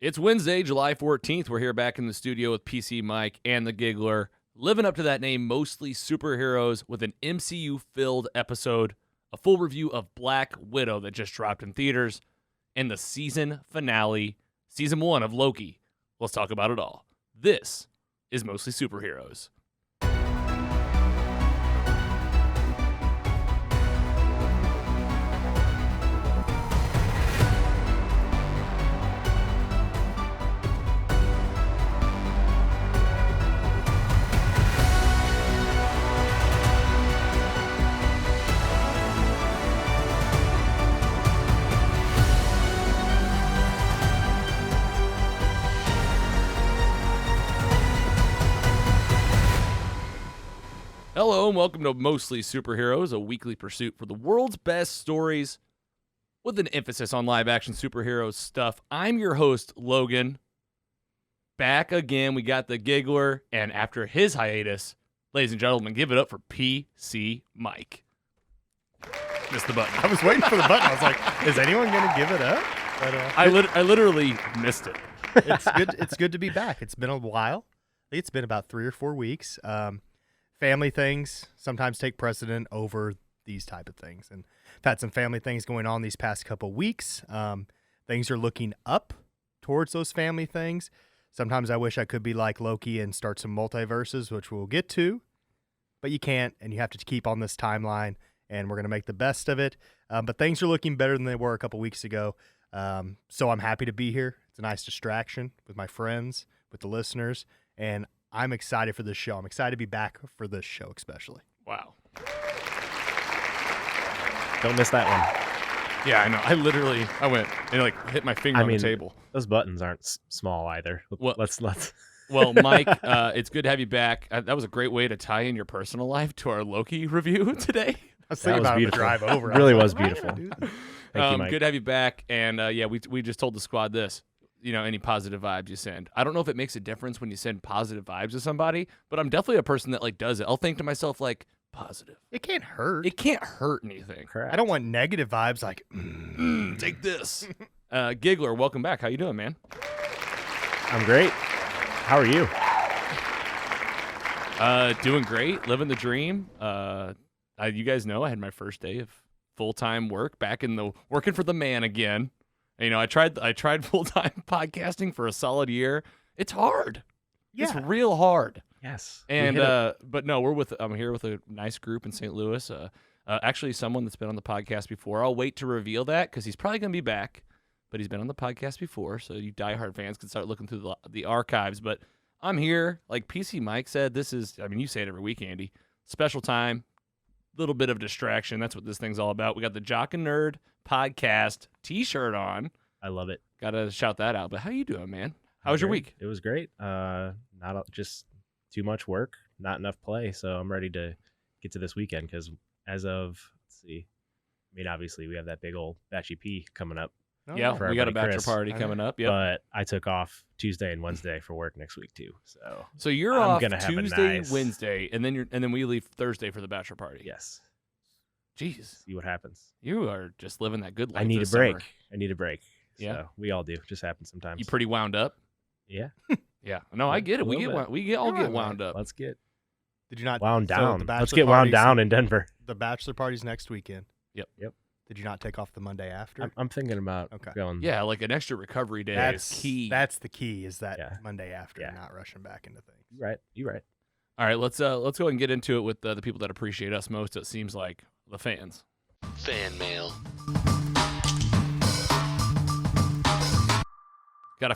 It's Wednesday, July 14th. We're here back in the studio with PC Mike and the Giggler, living up to that name, mostly superheroes, with an MCU-filled episode, a full review of Black Widow that just dropped in theaters, and the season finale, season 1 of Loki. Let's talk about it all. This is Mostly Superheroes. Hello and welcome to Mostly Superheroes, a weekly pursuit for the world's best stories with an emphasis on live-action superhero stuff. I'm your host, Logan. Back again, we got the Giggler, and after his hiatus, ladies and gentlemen, give it up for PC Mike. Missed the button. I was waiting for the button. I was like, is anyone going to give it up? But, I literally missed it. It's good to be back. It's been a while. I think it's been about 3 or 4 weeks. Family things sometimes take precedent over these type of things. And I've had some family things going on these past couple weeks. Things are looking up towards those family things. Sometimes I wish I could be like Loki and start some multiverses, which we'll get to. But you can't, and you have to keep on this timeline, and we're going to make the best of it. But things are looking better than they were a couple weeks ago. So I'm happy to be here. It's a nice distraction with my friends, with the listeners, and I'm excited for this show. I'm excited to be back for this show, especially. Wow. Don't miss that one. Yeah, I know. I went and hit my finger on the table. Those buttons aren't small either. Well, let's. Well, Mike, it's good to have you back. That was a great way to tie in your personal life to our Loki review today. I was thinking about the drive over. It really was beautiful. Thank you, Mike. Good to have you back. And we just told the squad this. Any positive vibes you send. I don't know if it makes a difference when you send positive vibes to somebody, but I'm definitely a person that does it. I'll think to myself positive. It can't hurt. It can't hurt anything. Correct. I don't want negative vibes take this. Giggler, welcome back. How you doing, man? I'm great. How are you? Doing great. Living the dream. You guys know I had my first day of full-time work back in working for the man again. I tried full-time podcasting for a solid year. It's hard. Yeah. It's real hard. Yes. And but no, I'm here with a nice group in St. Louis. Actually someone that's been on the podcast before. I'll wait to reveal that because he's probably going to be back, but he's been on the podcast before, so you diehard fans can start looking through the archives. But I'm here, like PC Mike said, this is, you say it every week, Andy, special time, little bit of distraction. That's what this thing's all about. We got the Jock and Nerd podcast t-shirt on. I love it. Gotta shout that out. But how you doing, man? How was your week? It was great. Just too much work, not enough play. So I'm ready to get to this weekend because as of, let's see, obviously we have that big old Batchy P coming up. Oh, yeah, we got a bachelor party coming up. Yep. But I took off Tuesday and Wednesday for work next week too. So you're off Tuesday, Wednesday, and then we leave Thursday for the bachelor party. Yes. Jeez. See what happens. You are just living that good life. I need this a break. Summer. I need a break. Yeah. So we all do. Just happens sometimes. You pretty wound up? Yeah. Yeah. No, I get it. We all get wound up. Let's get. Did you not wound down? Let's get wound down in Denver. The bachelor party's next weekend. Yep. Did you not take off the Monday after? I'm thinking about going. Yeah, like an extra recovery day is key. That's the key. Is that Monday after, not rushing back into things. You're right. All right, let's go ahead and get into it with the people that appreciate us most. It seems like the fans. Fan mail. Got a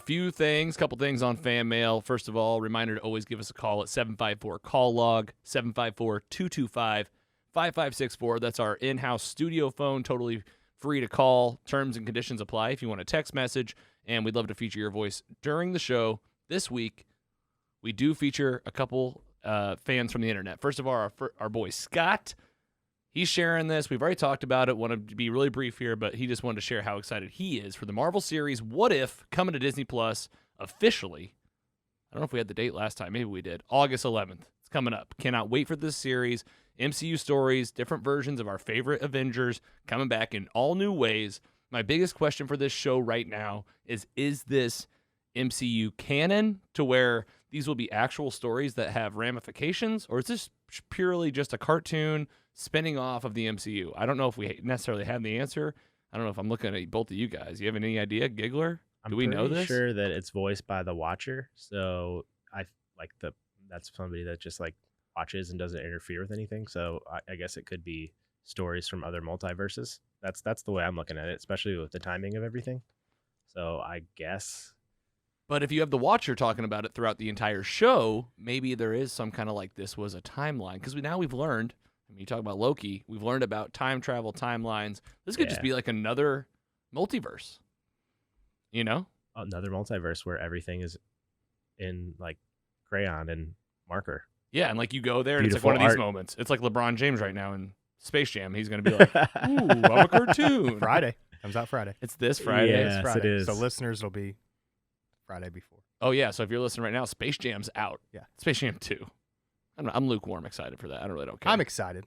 couple things on fan mail. First of all, reminder to always give us a call at 754-CALL-LOG, 754-225-5564. That's our in-house studio phone, totally free to call. Terms and conditions apply if you want a text message, and we'd love to feature your voice during the show. This week, we do feature a couple fans from the internet. First of all, our boy Scott. He's sharing this. We've already talked about it. Want to be really brief here, but he just wanted to share how excited he is for the Marvel series What If coming to Disney Plus officially. I don't know if we had the date last time. Maybe we did. August 11th. It's coming up. Cannot wait for this series. MCU stories, different versions of our favorite Avengers coming back in all new ways. My biggest question for this show right now is this MCU canon to where these will be actual stories that have ramifications, or is this purely just a cartoon spinning off of the MCU? I don't know if we necessarily have the answer. I don't know if I'm looking at both of you guys. You have any idea, Giggler? Do we know this? I'm sure that it's voiced by the Watcher, so I like that's somebody that just like watches and doesn't interfere with anything. So I guess it could be stories from other multiverses. That's the way I'm looking at it, especially with the timing of everything. So I guess. But if you have the Watcher talking about it throughout the entire show, maybe there is some kind of like this was a timeline. Because now we've learned, I mean, you talk about Loki, we've learned about time travel timelines. This could just be like another multiverse, you know? Another multiverse where everything is in like crayon and marker. Yeah, and like you go there and Beautiful it's like one of these art. moments. It's like LeBron James right now in Space Jam. He's going to be like, ooh, I'm a cartoon. Friday. Comes out Friday. It's this Friday. Yes, It's Friday. it is. So listeners, it'll be Friday before. Oh, yeah. So if you're listening right now, Space Jam's out. Yeah. Space Jam 2. I'm lukewarm excited for that. I really don't care. I'm excited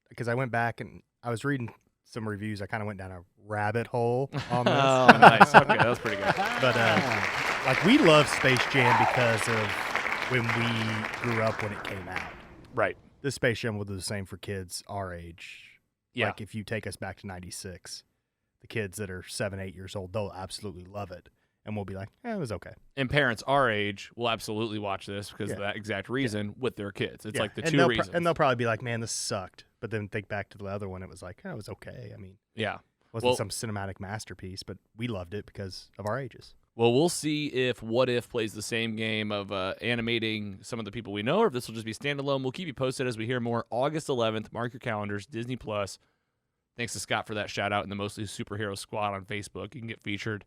because I went back and I was reading some reviews. I kind of went down a rabbit hole on this. Oh, nice. Okay, that was pretty good. But like we love Space Jam because of when we grew up when it came out. Right. This Space Jam will do the same for kids our age. Yeah. Like if you take us back to 96, the kids that are 7, 8 years old, they'll absolutely love it. And we'll be like, it was okay. And parents our age will absolutely watch this because of that exact reason with their kids. It's like the two reasons. And they'll probably be like, man, this sucked. But then think back to the other one, it was like, it was okay. I mean, yeah. Wasn't some cinematic masterpiece, but we loved it because of our ages. Well, we'll see if What If plays the same game of animating some of the people we know, or if this will just be standalone. We'll keep you posted as we hear more. August 11th, mark your calendars, Disney+. Thanks to Scott for that shout-out in the Mostly Superhero Squad on Facebook. You can get featured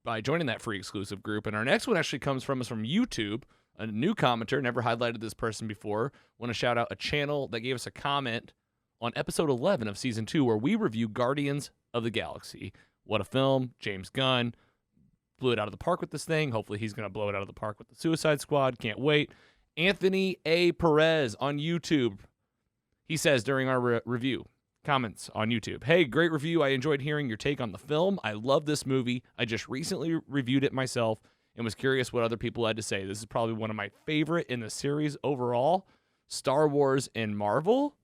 by joining that free exclusive group. And our next one actually comes from us from YouTube, a new commenter, never highlighted this person before. Want to shout out a channel that gave us a comment on episode 11 of season 2 where we review Guardians of the Galaxy. What a film. James Gunn blew it out of the park with this thing. Hopefully he's going to blow it out of the park with the Suicide Squad. Can't wait. Anthony A. Perez on YouTube. He says during our review, comments on YouTube, hey, great review. I enjoyed hearing your take on the film. I love this movie. I just recently reviewed it myself and was curious what other people had to say. This is probably one of my favorite in the series overall. Star Wars and Marvel? ?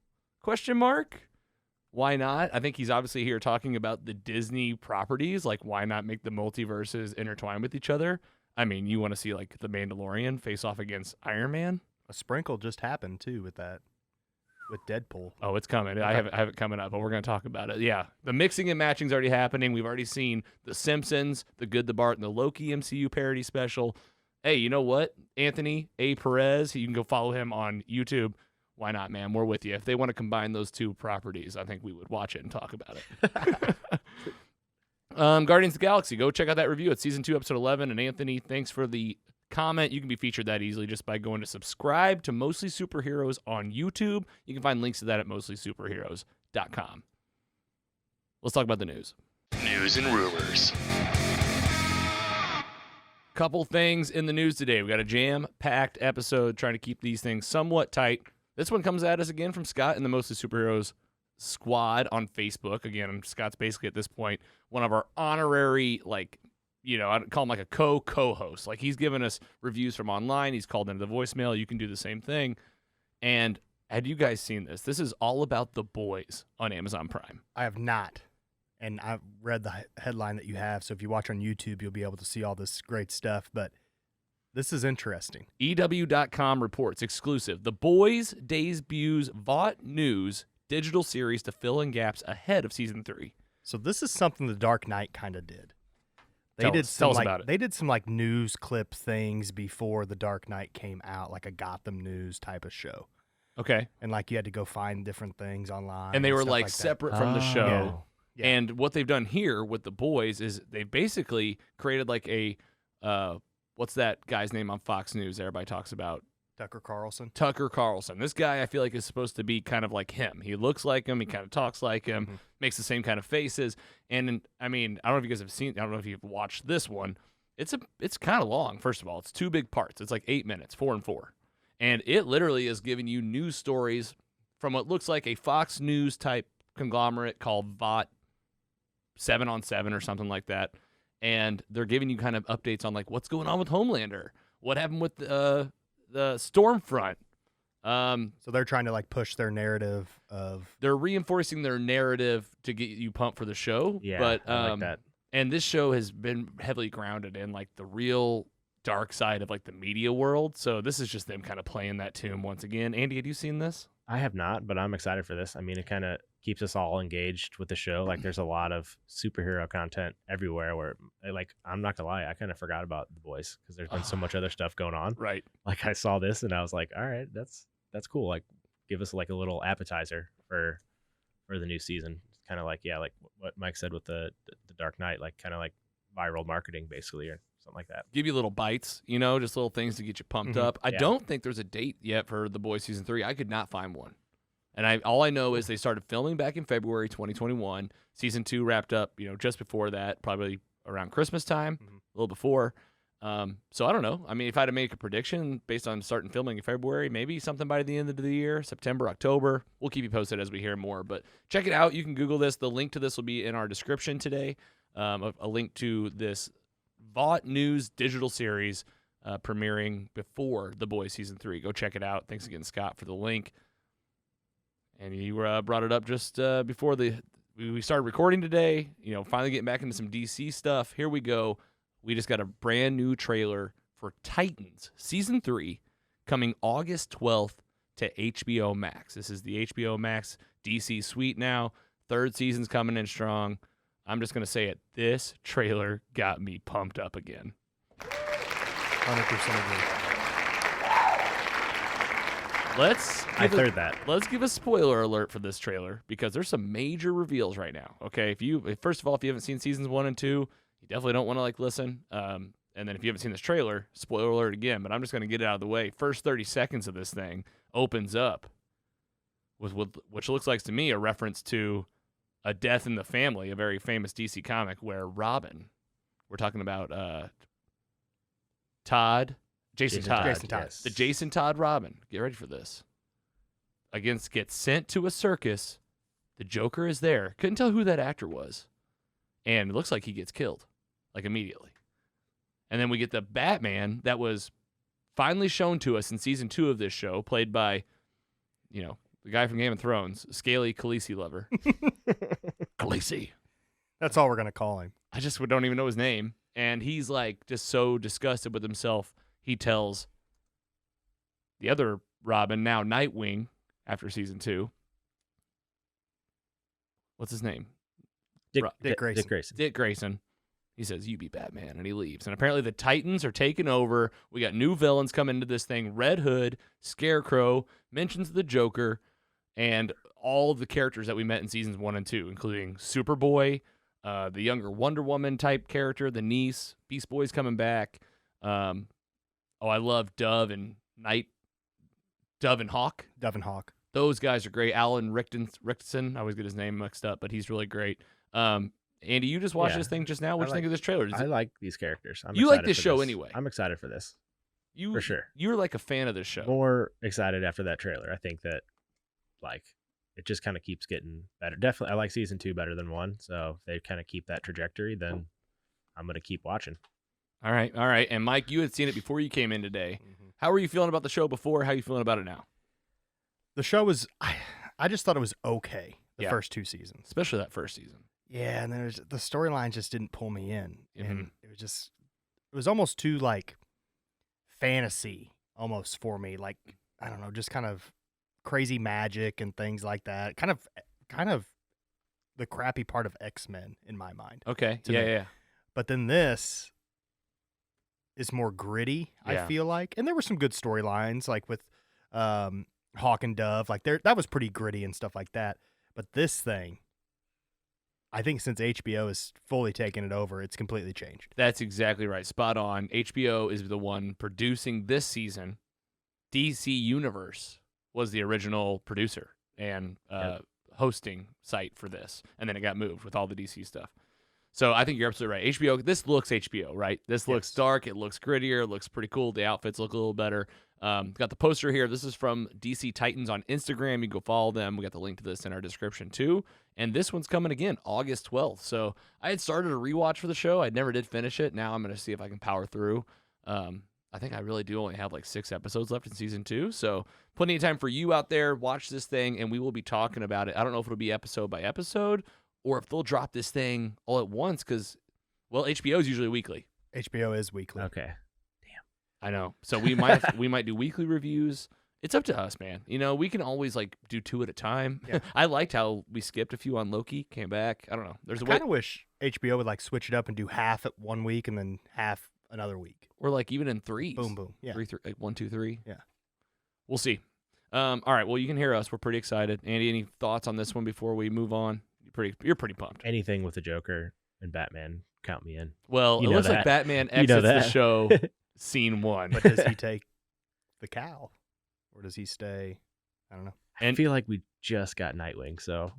Why not? I think he's obviously here talking about the Disney properties. Like, why not make the multiverses intertwine with each other? I mean, you want to see, like, The Mandalorian face off against Iron Man? A sprinkle just happened, too, with that. With Deadpool. Oh, it's coming. I have it coming up, but we're going to talk about it. Yeah, the mixing and matching is already happening. We've already seen The Simpsons, The Good, the Bart, and the Loki MCU parody special. Hey, you know what? Anthony A. Perez, you can go follow him on YouTube. Why not, man? We're with you. If they want to combine those two properties, I think we would watch it and talk about it. Guardians of the Galaxy. Go check out that review. It's season 2, episode 11. And Anthony, thanks for the comment. You can be featured that easily just by going to subscribe to Mostly Superheroes on YouTube. You can find links to that at mostlysuperheroes.com. Let's talk about the news. News and rumors. Couple things in the news today. We got a jam-packed episode trying to keep these things somewhat tight. This one comes at us again from Scott in the Mostly Superheroes Squad on Facebook. Again, Scott's basically at this point one of our honorary, like, you know, I'd call him like a co-host. Like, he's given us reviews from online. He's called into the voicemail. You can do the same thing. And had you guys seen this? This is all about The Boys on Amazon Prime. I have not. And I've read the headline that you have. So if you watch on YouTube, you'll be able to see all this great stuff. But this is interesting. EW.com reports exclusive. The Boys debuts Vought News digital series to fill in gaps ahead of season 3. So this is something The Dark Knight kind of did. Tell us about it. They did some like news clip things before The Dark Knight came out, like a Gotham News type of show. Okay. And like you had to go find different things online. And they were stuff like that. separate from the show. Yeah. And what they've done here with The Boys is they've basically created like a, what's that guy's name on Fox News everybody talks about? Tucker Carlson. This guy I feel like is supposed to be kind of like him. He looks like him. He kind of talks like him, makes the same kind of faces. And I mean, I don't know if you guys have seen, I don't know if you've watched this one. It's kind of long, first of all. It's 2 big parts. It's like 8 minutes, 4 and 4. And it literally is giving you news stories from what looks like a Fox News type conglomerate called Vought 7 on 7 or something like that. and they're giving you kind of updates on like what's going on with Homelander, what happened with the Stormfront. So they're trying to like push their narrative of They're reinforcing their narrative to get you pumped for the show. Yeah, but I like that. And this show has been heavily grounded in like the real dark side of like the media world. So this is just them kind of playing that tune once again. Andy, had you seen this? I have not, but I'm excited for this. I mean, it kind of keeps us all engaged with the show. Like, there's a lot of superhero content everywhere where, like, I'm not gonna lie, I kind of forgot about The Boys because there's been so much other stuff going on. Right. Like, I saw this and I was like, all right, that's cool. Like, give us like a little appetizer for the new season. Kind of like, yeah, like what Mike said with the Dark Knight, like kind of like viral marketing basically, or something like that. Give you little bites, you know, just little things to get you pumped up. I don't think there's a date yet for The Boys season 3. I could not find one. And all I know is they started filming back in February 2021. Season 2 wrapped up, you know, just before that, probably around Christmas time, a little before. So I don't know. I mean, if I had to make a prediction based on starting filming in February, maybe something by the end of the year, September, October. We'll keep you posted as we hear more. But check it out. You can Google this. The link to this will be in our description today. A link to this Vought News digital series premiering before The Boys season 3. Go check it out. Thanks again, Scott, for the link. And you brought it up just before we started recording today. You know, finally getting back into some DC stuff. Here we go. We just got a brand new trailer for Titans season 3 coming August 12th to HBO Max. This is the HBO Max DC suite now. 3rd season's coming in strong. I'm just going to say it. This trailer got me pumped up again. 100% agree. Let's give a spoiler alert for this trailer because there's some major reveals right now. Okay, first of all, if you haven't seen seasons 1 and 2, you definitely don't want to like listen. And then if you haven't seen this trailer, spoiler alert again. But I'm just going to get it out of the way. First 30 seconds of this thing opens up with which looks like to me a reference to A Death in the Family, a very famous DC comic where Robin, we're talking about Jason Todd. Yes. The Jason Todd Robin. Get ready for this. Gets sent to a circus. The Joker is there. Couldn't tell who that actor was. And it looks like he gets killed, like immediately. And then we get the Batman that was finally shown to us in season 2 of this show, played by, you know, the guy from Game of Thrones, Scaly Khaleesi lover. Khaleesi. That's all we're going to call him. I just don't even know his name. And he's like just so disgusted with himself. He tells the other Robin, now Nightwing, after season 2. What's his name? Dick Grayson. Dick Grayson. He says, "You be Batman," and he leaves. And apparently the Titans are taking over. We got new villains coming into this thing. Red Hood, Scarecrow, mentions the Joker, and all of the characters that we met in seasons 1 and 2, including Superboy, the younger Wonder Woman type character, the niece, Beast Boy's coming back. I love Dove and Hawk. Dove and Hawk. Those guys are great. Alan Rickson, I always get his name mixed up, but he's really great. Andy, you just watched this thing just now. What do you think of this trailer? I like these characters. You like this show anyway. I'm excited for this. For sure. You're like a fan of this show. More excited after that trailer. I think that, like, it just kind of keeps getting better. Definitely, I like season 2 better than 1. So if they kind of keep that trajectory, then I'm going to keep watching. All right. And Mike, you had seen it before you came in today. Mm-hmm. How were you feeling about the show before? How are you feeling about it now? The show was, I just thought it was okay. The first 2 seasons, especially that first season. Yeah, and the storyline just didn't pull me in, Mm-hmm. and it was almost too like fantasy almost for me. Like, I don't know, just kind of crazy magic and things like that. Kind of the crappy part of X-Men in my mind. Okay. Yeah. But then this is more gritty, I feel like. And there were some good storylines, like with Hawk and Dove. Like that was pretty gritty and stuff like that. But this thing, I think since HBO has fully taken it over, it's completely changed. That's exactly right. Spot on. HBO is the one producing this season. DC Universe was the original producer and hosting site for this. And then it got moved with all the DC stuff. So I think you're absolutely right. HBO, this looks HBO, right? This looks dark. It looks grittier. It looks pretty cool. The outfits look a little better. Got the poster here. This is from DC Titans on Instagram. You can go follow them. We got the link to this in our description too. And this one's coming again, August 12th. So I had started a rewatch for the show. I never did finish it. Now I'm going to see if I can power through. I think I really do only have like 6 episodes left in season 2. So plenty of time for you out there. Watch this thing, and we will be talking about it. I don't know if it'll be episode by episode or if they'll drop this thing all at once because, well, HBO is usually weekly. HBO is weekly. Okay. I know. So we might do weekly reviews. It's up to us, man. You know, we can always like do 2 at a time. Yeah. I liked how we skipped a few on Loki, came back. I don't know. There's a I way, kind of wish HBO would like switch it up and do half at one week and then half another week. or like even in threes. Boom, boom. Yeah. 3, like 1, 2, 3. Yeah. We'll see. All right. Well, you can hear us. We're pretty excited. Andy, any thoughts on this one before we move on? You're pretty pumped. Anything with the Joker and Batman, count me in. Well, You it know looks like that. Batman You know exits the that. show scene 1. But does he take the cowl? Or does he stay? I don't know. I feel like we just got Nightwing, so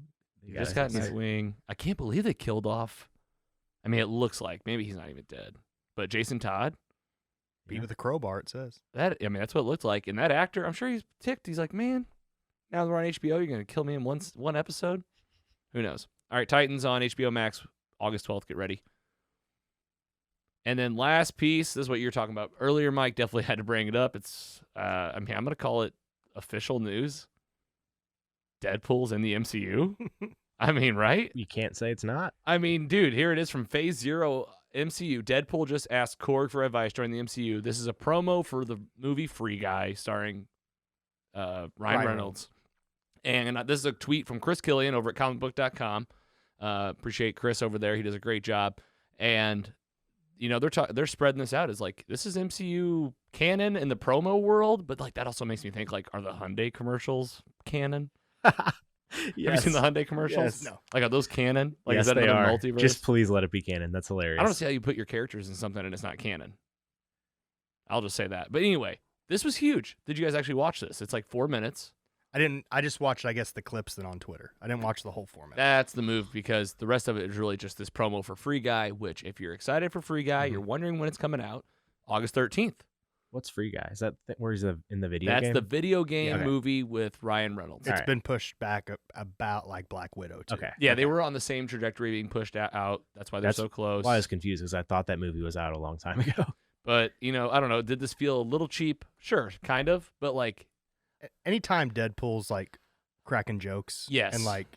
You just got Nightwing. I can't believe they killed off. I mean, it looks like maybe he's not even dead, but Jason Todd. Beat with a crowbar, it says. That's what it looked like. And that actor, I'm sure he's ticked. He's like, man, now that we're on HBO, you're gonna kill me in one episode. Who knows? All right, Titans on HBO Max, August 12th. Get ready. And then last piece, this is what you were talking about earlier, Mike. Definitely had to bring it up. It's, I'm gonna call it official news. Deadpool's in the MCU. I mean, right? You can't say it's not. I mean, dude, here it is from Phase Zero MCU. Deadpool just asked Korg for advice during the MCU. This is a promo for the movie Free Guy starring Ryan Reynolds. And this is a tweet from Chris Killian over at comicbook.com. Appreciate Chris over there. He does a great job. And, you know, they're spreading this out as like, this is MCU canon in the promo world. But like that also makes me think like, are the Hyundai commercials canon? Have you seen the Hyundai commercials? Yes. No. Like, are those canon? Like, Yes, is that they another are. multiverse? Just please let it be canon. That's hilarious. I don't see how you put your characters in something and it's not canon. I'll just say that. But anyway, this was huge. Did you guys actually watch this? It's like 4 minutes. I didn't. I just watched, I guess, the clips then on Twitter. I didn't watch the whole format. That's the move because the rest of it is really just this promo for Free Guy, which if you're excited for Free Guy, you're wondering when it's coming out, August 13th. What's Free Guy? Is that where he's in the video That's game? the video game Okay. movie with Ryan Reynolds. It's Alright. been pushed back about like Black Widow too. Okay. Yeah, they were on the same trajectory being pushed out. That's why they're That's so close. Well, I was confused because I thought that movie was out a long time ago. But, you know, I don't know. Did this feel a little cheap? Sure, kind of. But, like, Anytime Deadpool's like cracking jokes, Yes. and like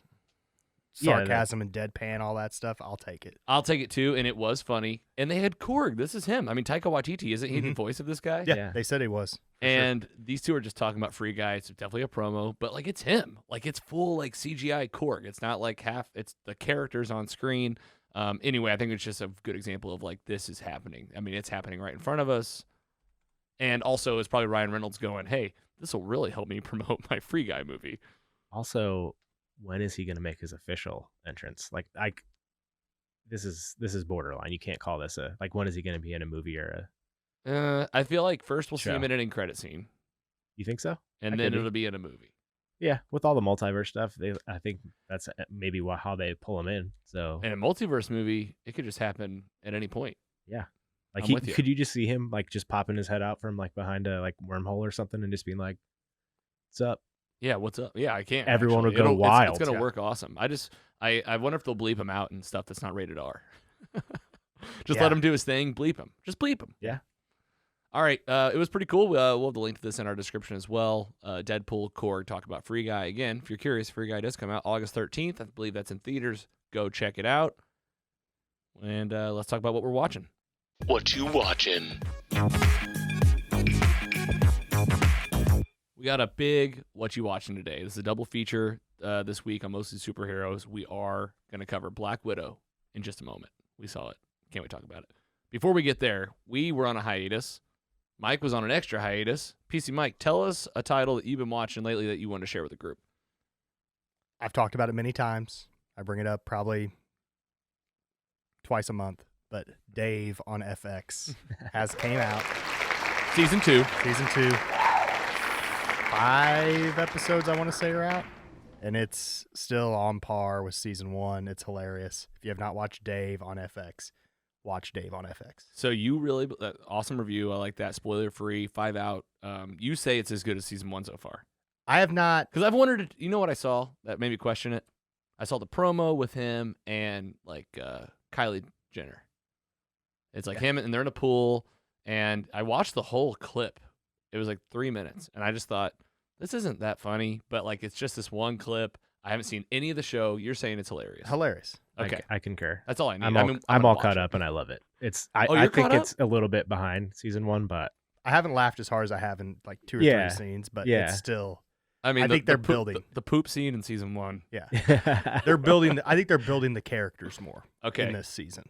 Yeah, sarcasm and deadpan, all that stuff, I'll take it. I'll take it too. And it was funny. And they had Korg. This is him. I mean, Taika Waititi, isn't he the voice of this guy? Yeah, Yeah. they said he was. And these two are just talking about Free Guy. It's definitely a promo, but like it's him. Like it's full like CGI Korg. It's not like it's the characters on screen. Anyway, I think it's just a good example of like this is happening. I mean, it's happening right in front of us. And also, it's probably Ryan Reynolds going, "Hey, this will really help me promote my Free Guy movie." Also, when is he going to make his official entrance? Like, this is borderline. You can't call this when is he going to be in a movie or a? I feel like first we'll see Show. him in an end credit scene, You think so? and That then could be. it'll be in a movie. Yeah, with all the multiverse stuff, I think that's maybe how they pull him in. So, In a multiverse movie, it could just happen at any point. yeah, I'm with you. could you just see him like just popping his head out from like behind a like wormhole or something and just being like, "What's up?" Yeah, what's up? Yeah, I can't. Everyone actually. would go It's wild. gonna Yeah. work awesome. I wonder if they'll bleep him out and stuff that's not rated R. Just Yeah. let him do his thing. Bleep him. Just bleep him. Yeah. All right. It was pretty cool. We'll have the link to this in our description as well. Deadpool, Korg, talk about Free Guy. Again, if you're curious, Free Guy does come out August 13th. I believe that's in theaters. Go check it out. And let's talk about what we're watching. What you watching? We got a big What You Watching today. This is a double feature this week on Mostly Superheroes. We are going to cover Black Widow in just a moment. We saw it. Can't wait to talk about it. Before we get there, we were on a hiatus. Mike was on an extra hiatus. PC Mike, tell us a title that you've been watching lately that you want to share with the group. I've talked about it many times. I bring it up probably twice a month. But Dave on FX has came out. Season 2. Season 2. 5 episodes, I want to say, are out. And it's still on par with season 1. It's hilarious. If you have not watched Dave on FX, watch Dave on FX. So you really awesome review. I like that. Spoiler free, 5 out. You say it's as good as season 1 so far. I have not. Because I've wondered, you know what I saw that made me question it? I saw the promo with him and like Kylie Jenner. It's like him and they're in a pool, and I watched the whole clip. It was like 3 minutes, and I just thought, this isn't that funny, but like it's just this one clip. I haven't seen any of the show. You're saying it's hilarious. Hilarious. Okay. I concur. That's all I need. I'm all caught up, and I love it. I you're think caught it's a little bit behind season 1, but I haven't laughed as hard as I have in like 2 or 3 scenes, but it's still. I mean, I think they're building the poop scene in season 1. Yeah, they're building. I think they're building the characters more. Okay. In this season.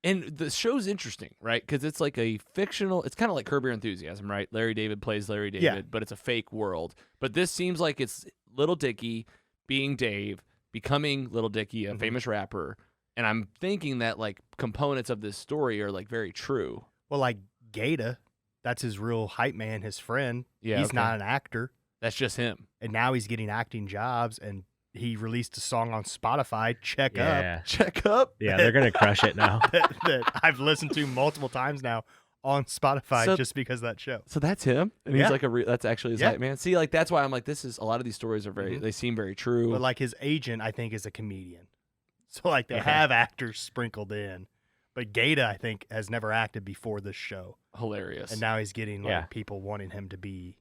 And the show's interesting, right? Because it's like a fictional. It's kind of like Curb Your Enthusiasm, right? Larry David plays Larry David, but it's a fake world. But this seems like it's Little Dicky being Dave, becoming Little Dicky, a famous rapper. And I'm thinking that like components of this story are like very true. Well, like Gata, that's his real hype man, his friend. Yeah, he's not an actor, That's just him. and now he's getting acting jobs. And he released a song on Spotify, Check Up, yeah, Check up. yeah, they're gonna crush it now. that I've listened to multiple times now on Spotify So- just because of that show. So that's him, and he's Yeah. like that's actually his Yeah. hype man. See, like that's why I'm like, this is a lot of these stories are very. They seem very true. But like his agent, I think, is a comedian. So like they Okay. have actors sprinkled in. But Gata, I think, has never acted before this show. Hilarious. And now he's getting like Yeah. people wanting him to be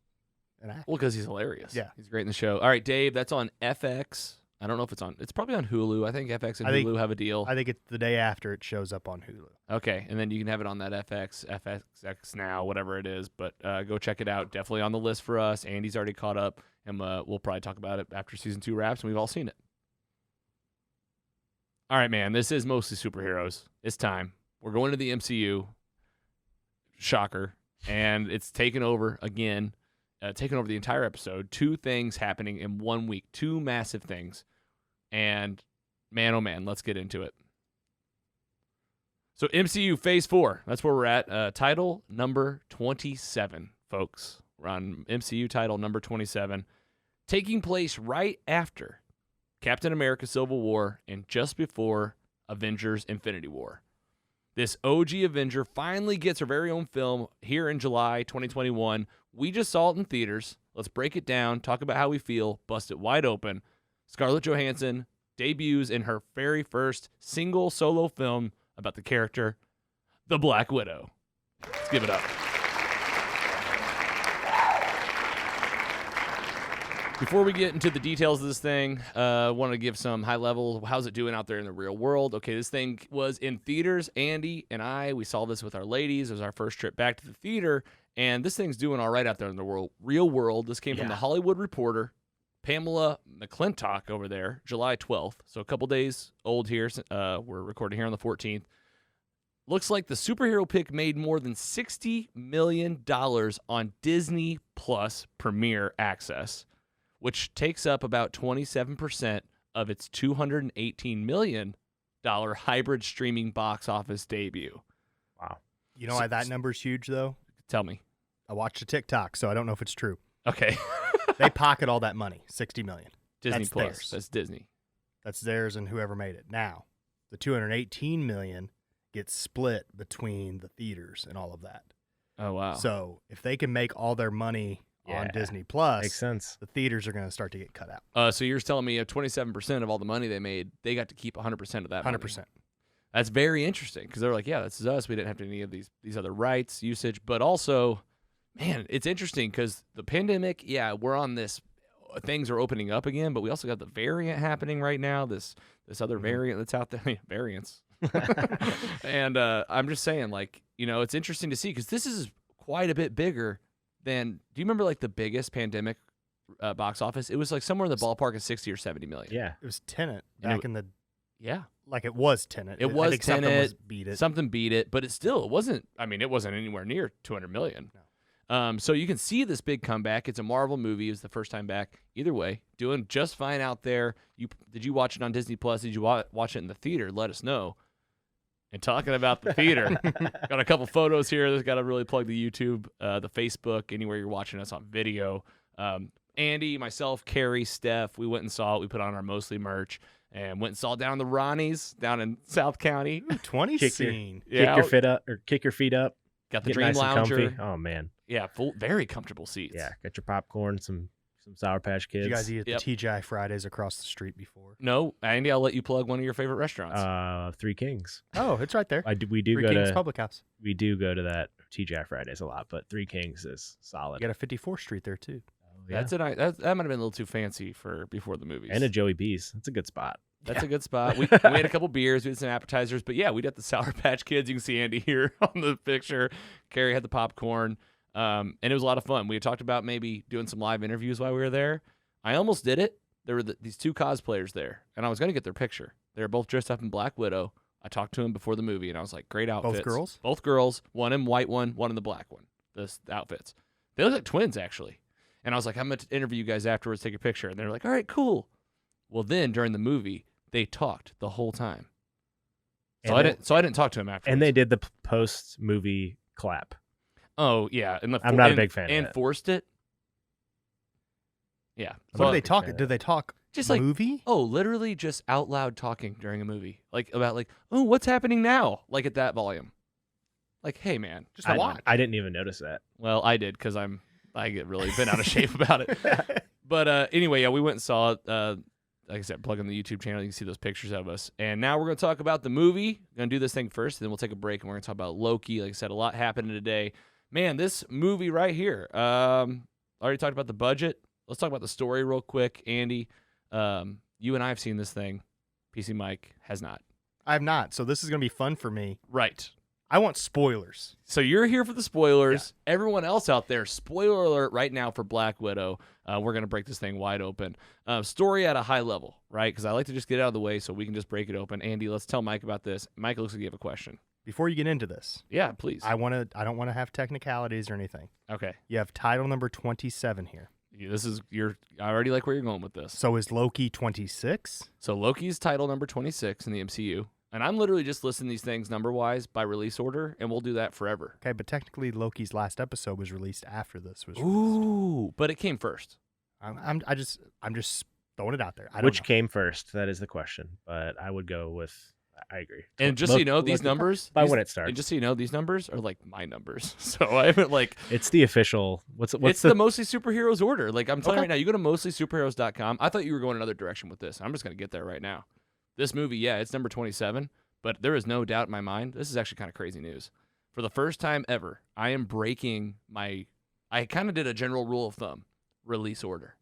an actor. Well, because he's hilarious. Yeah. He's great in the show. All right, Dave, that's on FX. I don't know if it's on. It's probably on Hulu. I think FX and I think- Hulu have a deal. I think it's the day after it shows up on Hulu. Okay, and then you can have it on that FXX now, whatever it is. But go check it out. Definitely on the list for us. Andy's already caught up, and we'll probably talk about it after season 2 wraps, and we've all seen it. All right, man. This is mostly superheroes. It's time. We're going to the MCU. Shocker. And it's taken over again. Taken over the entire episode. 2 things happening in 1 week. 2 massive things. And man, oh man, let's get into it. So MCU Phase 4. That's where we're at. Title number 27, folks. We're on MCU title number 27. Taking place right after Captain America Civil War and just before Avengers Infinity War. This OG Avenger finally gets her very own film here in July 2021. We just saw it in theaters. Let's break it down, talk about how we feel, bust it wide open. Scarlett Johansson debuts in her very first single solo film about the character, the Black Widow. Let's give it up. Before we get into the details of this thing, I want to give some high level. How's it doing out there in the real world? Okay, this thing was in theaters. Andy and I, we saw this with our ladies. It was our first trip back to the theater, and this thing's doing all right out there in the real world. This came from the Hollywood Reporter, Pamela McClintock over there, July 12th. So a couple days old here. We're recording here on the 14th. Looks like the superhero pick made more than $60 million on Disney Plus Premier Access, which takes up about 27% of its $218 million hybrid streaming box office debut. Wow. You know why that number's huge, though? Tell me. I watched a TikTok, so I don't know if it's true. Okay. They pocket all that money, $60 million. Disney That's Plus. theirs. That's Disney. That's theirs and whoever made it. Now, the $218 million gets split between the theaters and all of that. Oh, wow. So if they can make all their money on Yeah. Disney Plus, Makes sense. the theaters are going to start to get cut out. So you're telling me 27% of all the money they made, they got to keep 100% of that money. 100%. That's very interesting because they're like, yeah, this is us. We didn't have any of these other rights, usage. But also, man, it's interesting because the pandemic, yeah, we're on this. Things are opening up again, but we also got the variant happening right now. This other variant that's out there. Variants. And I'm just saying, like, you know, it's interesting to see because this is quite a bit bigger than. Do you remember like the biggest pandemic box office? It was like somewhere in the ballpark of 60 or 70 million. Yeah. It was Tenet And back in the Yeah. like it was Tenet. It was I think something Tenet. was beat it. Something beat it, but it wasn't. I mean, it wasn't anywhere near 200 million. So you can see this big comeback. It's a Marvel movie. It was the first time back. Either way, doing just fine out there. Did you watch it on Disney Plus? Did you watch it in the theater? Let us know. And talking about the theater, got a couple photos here. There's got to really plug the YouTube, the Facebook, anywhere you're watching us on video. Andy, myself, Carrie, Steph, we went and saw it. We put on our Mostly merch. and went and saw down the Ronnies down in South County. 20 Kick scene. Yeah, kick your feet up. got the Get Dream nice and Lounger. comfy. Oh man, Yeah, very comfortable seats. yeah. Got your popcorn, some Sour Patch Kids. Did you guys eat at Yep. the TGI Fridays across the street before? No, Andy, I'll let you plug one of your favorite restaurants. Three Kings. Oh, it's right there. We do Three go Kings to Public House. we do go to that TGI Fridays a lot, but Three Kings is solid. You got a 54th Street there too. Yeah. That might have been a little too fancy for before the movies. And a Joey B's. That's a good spot. That's a good spot. We had a couple beers, we had some appetizers, but yeah, we did the Sour Patch Kids. You can see Andy here on the picture. Carrie had the popcorn, and it was a lot of fun. We had talked about maybe doing some live interviews while we were there. I almost did it. There were these two cosplayers there, and I was going to get their picture. They were both dressed up in Black Widow. I talked to them before the movie, and I was like, great outfits. Both girls? Both girls. One in white one in the black one. The outfits. They look like twins, actually. And I was like, I'm going to interview you guys afterwards, take a picture. And they're like, all right, cool. Well, then during the movie, they talked the whole time. So I didn't talk to him afterwards. And they did the post movie clap. Oh yeah, and I'm not a big fan of and that. forced it. Yeah. What So- do they talk? fan of Do they talk Just like movie? oh, literally just out loud talking during a movie, like about like oh, what's happening now, like at that volume. Like, hey man, just I, watch. I didn't even notice that. Well, I did because I get really been out of shape about it. But anyway, yeah, we went and saw it. Like I said, plug in the YouTube channel. You can see those pictures of us. And now we're going to talk about the movie. We're going to do this thing first, then we'll take a break, and we're going to talk about Loki. Like I said, a lot happening today. Man, this movie right here. Already talked about the budget. Let's talk about the story real quick. Andy, you and I have seen this thing. PC Mike has not. I have not. So this is going to be fun for me. Right. I want spoilers. So you're here for the spoilers. Everyone else out there, spoiler alert right now for Black Widow. We're going to break this thing wide open. Story at a high level, right? Because I like to just get it out of the way so we can just break it open. Andy, let's tell Mike about this. Mike, looks like you have a question. Before you get into this, Yeah, please. I don't want to have technicalities or anything. Okay. You have title number 27 here. I already like where you're going with this. So is Loki 26? So Loki's title number 26 in the MCU. And I'm literally just listing these things number-wise by release order, and we'll do that forever. Okay, but technically Loki's last episode was released after this was released. Ooh, but it came first. I'm just throwing it out there. Which came first? That is the question. But I would go with. I agree. And just so you know, these numbers by these- when it starts. And just so you know, these numbers are like my numbers. So I haven't like It's the official. What's it's the Mostly Superheroes order. Like I'm telling you Okay. right now, you go to mostlysuperheroes.com. I thought you were going another direction with this. I'm just going to get there right now. This movie, yeah, it's number 27, but there is no doubt in my mind. This is actually kind of crazy news. For the first time ever, I am breaking I kind of did a general rule of thumb, release order.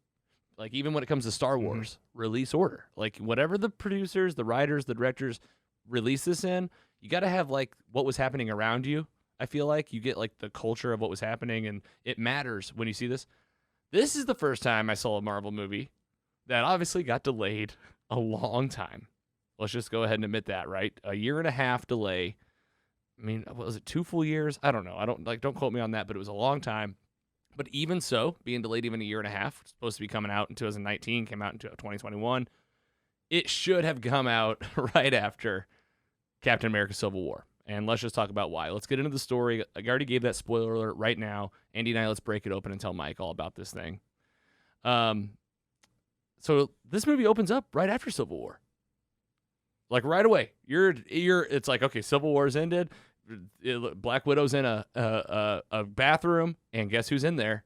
Like even when it comes to Star Wars, release order. Like whatever the producers, the writers, the directors release this in, you got to have like what was happening around you. I feel like you get like the culture of what was happening, and it matters when you see this. This is the first time I saw a Marvel movie that obviously got delayed a long time. Let's just go ahead and admit that, right? A 1.5 year delay. I mean, was it 2 full years? I don't know. Don't quote me on that, but it was a long time. But even so, being delayed even a 1.5 years, it's supposed to be coming out in 2019, came out in 2021. It should have come out right after Captain America Civil War. And let's just talk about why. Let's get into the story. I already gave that spoiler alert right now. Andy and I, let's break it open and tell Mike all about this thing. So this movie opens up right after Civil War. Like right away. It's like, okay, Civil War's ended. Black Widow's in a bathroom, and guess who's in there?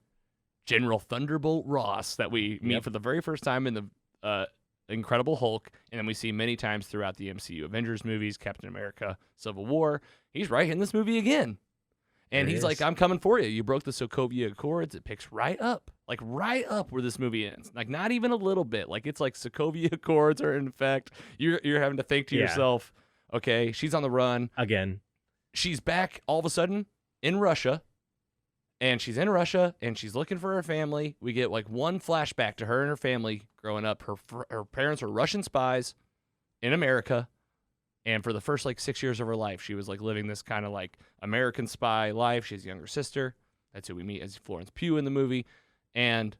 General Thunderbolt Ross, that we meet for the very first time in the Incredible Hulk, and then we see many times throughout the MCU, Avengers movies, Captain America, Civil War. He's right in this movie again. And There he he's like, is. I'm coming for you. You broke the Sokovia Accords. It picks right up where this movie ends. Like, not even a little bit. Like, it's like Sokovia Accords are in effect. You're having to think to Yeah. yourself, okay, she's on the run. Again. She's back all of a sudden in Russia. And she's in Russia, and she's looking for her family. We get like one flashback to her and her family growing up. Her parents were Russian spies in America. And for the first like 6 years of her life, she was like living this kind of like American spy life. She has a younger sister. That's who we meet as Florence Pugh in the movie. And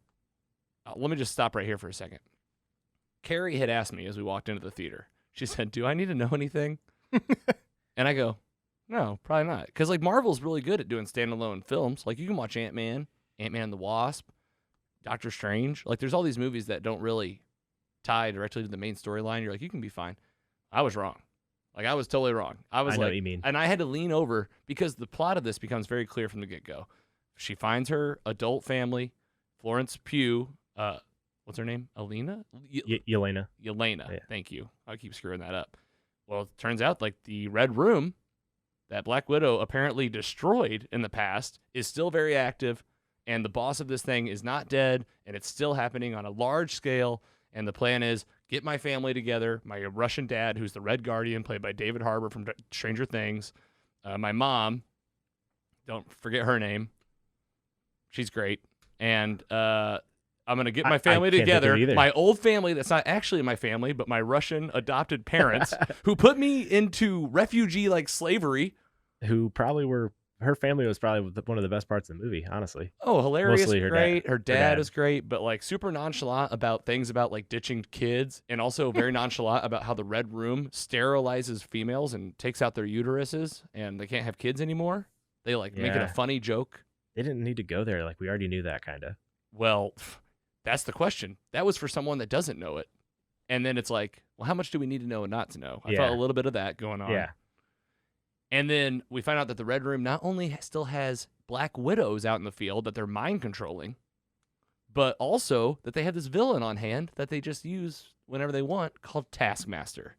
let me just stop right here for a second. Carrie had asked me as we walked into the theater. She said, "Do I need to know anything?" And I go, "No, probably not." Because like Marvel's really good at doing standalone films. Like you can watch Ant-Man and the Wasp, Doctor Strange. Like there's all these movies that don't really tie directly to the main storyline, you're like, you can be fine. I was wrong. Like, I was totally wrong. I was I know like, what you mean. and I had to lean over because the plot of this becomes very clear from the get-go. She finds her adult family, Florence Pugh, what's her name? Alina? Yelena. Yelena. Yeah. Thank you. I keep screwing that up. Well, it turns out like the Red Room that Black Widow apparently destroyed in the past is still very active, and the boss of this thing is not dead, and it's still happening on a large scale. And the plan is get my family together, my Russian dad, who's the Red Guardian, played by David Harbour from Stranger Things, my mom, don't forget her name. She's great. And I'm going to get my family together. My old family that's not actually my family, but my Russian adopted parents who put me into refugee-like slavery. Who probably were, her family was probably one of the best parts of the movie, honestly. Oh, hilarious, Mostly great. Her dad is great, but like super nonchalant about things about like ditching kids, and also very nonchalant about how the Red Room sterilizes females and takes out their uteruses, and they can't have kids anymore. They like make it a funny joke. They didn't need to go there. Like, we already knew that, kind of. Well, that's the question. That was for someone that doesn't know it. And then it's like, well, how much do we need to know and not to know? I felt a little bit of that going on. Yeah. And then we find out that the Red Room not only still has Black Widows out in the field that they're mind controlling, but also that they have this villain on hand that they just use whenever they want called Taskmaster.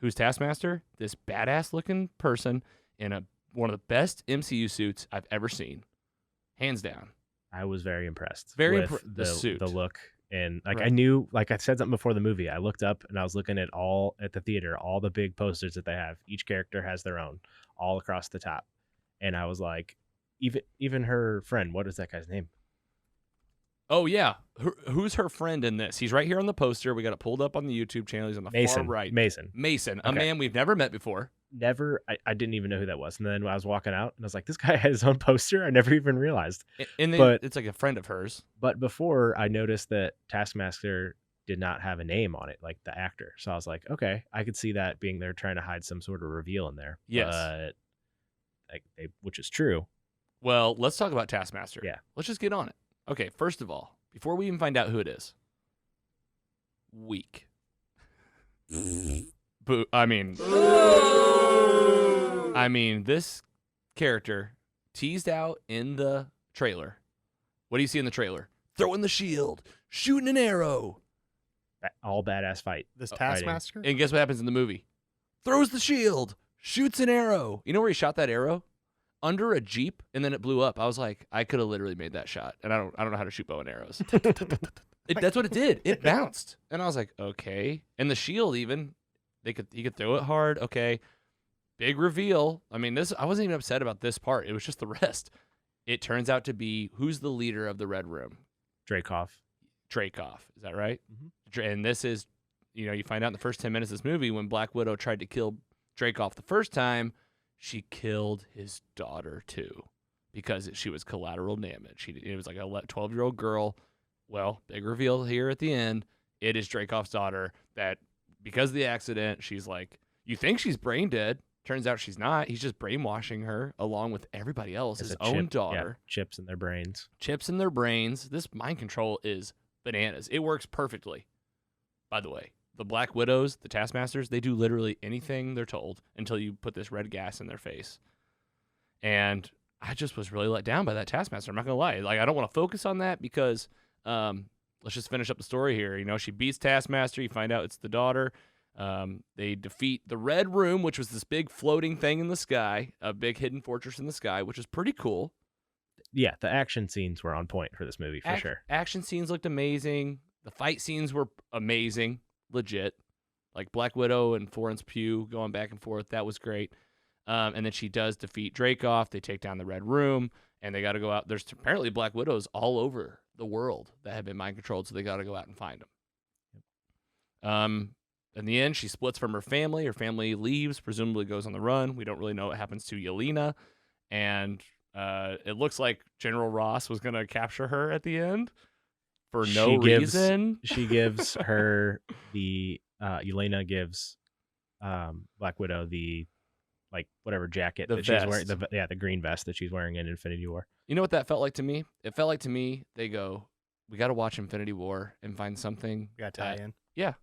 Who's Taskmaster? This badass looking person in one of the best MCU suits I've ever seen. Hands down. I was very impressed. With the suit. The look. And like, Right. I knew, like I said something before the movie, I looked up and I was looking at the theater, all the big posters that they have. Each character has their own all across the top. And I was like, even her friend, what is that guy's name? Oh, yeah. Who's her friend in this? He's right here on the poster. We got it pulled up on the YouTube channel. He's on the far right. Mason, a man we've never met before. I didn't even know who that was. And then I was walking out and I was like, this guy has his own poster. I never even realized. And then But- it's like a friend of hers. But before, I noticed that Taskmaster did not have a name on it, like the actor. So I was like, okay, I could see that being they're trying to hide some sort of reveal in there. Yes. But, which is true. Well, let's talk about Taskmaster. Yeah. Let's just get on it. Okay, first of all, before we even find out who it is, weak. I mean, this character teased out in the trailer. What do you see in the trailer? Throwing the shield, shooting an arrow. All badass fight. This fighting. Taskmaster? And guess what happens in the movie? Throws the shield, shoots an arrow. You know where he shot that arrow? Under a Jeep, and then it blew up. I was like, I could have literally made that shot, and I don't know how to shoot bow and arrows. That's what it did. It bounced, and I was like, okay. And the shield, even he could throw it hard. Okay, big reveal. I mean, I wasn't even upset about this part. It was just the rest. It turns out to be who's the leader of the Red Room? Dreykov. Is that right? Mm-hmm. And this is, you find out in the first 10 minutes of this movie when Black Widow tried to kill Dreykov the first time. She killed his daughter, too, because she was collateral damage. It was like a 12-year-old girl. Well, big reveal here at the end. It is Dreykov's daughter that, because of the accident, she's like, you think she's brain dead. Turns out she's not. He's just brainwashing her along with everybody else, his own daughter. Yeah, chips in their brains. Chips in their brains. This mind control is bananas. It works perfectly, by the way. The Black Widows, the Taskmasters, they do literally anything they're told until you put this red gas in their face. And I just was really let down by that Taskmaster. I'm not going to lie. Like, I don't want to focus on that because let's just finish up the story here. She beats Taskmaster. You find out it's the daughter. They defeat the Red Room, which was this big floating thing in the sky, a big hidden fortress in the sky, which is pretty cool. Yeah, the action scenes were on point for this movie, for sure. Action scenes looked amazing. The fight scenes were amazing. Legit, like Black Widow and Florence Pugh going back and forth. That was great. And then she does defeat Dreykov. They take down the Red Room, and they got to go out. There's apparently Black Widows all over the world that have been mind controlled, so they got to go out and find them. In the end, she splits from her family. Her family leaves, presumably goes on the run. We don't really know what happens to Yelena, and it looks like General Ross was going to capture her at the end. For no reason. She gives her Yelena gives Black Widow the whatever jacket that she's wearing. The green vest that she's wearing in Infinity War. You know what that felt like to me? It felt like to me they go, we got to watch Infinity War and find something. We got to tie in. Yeah.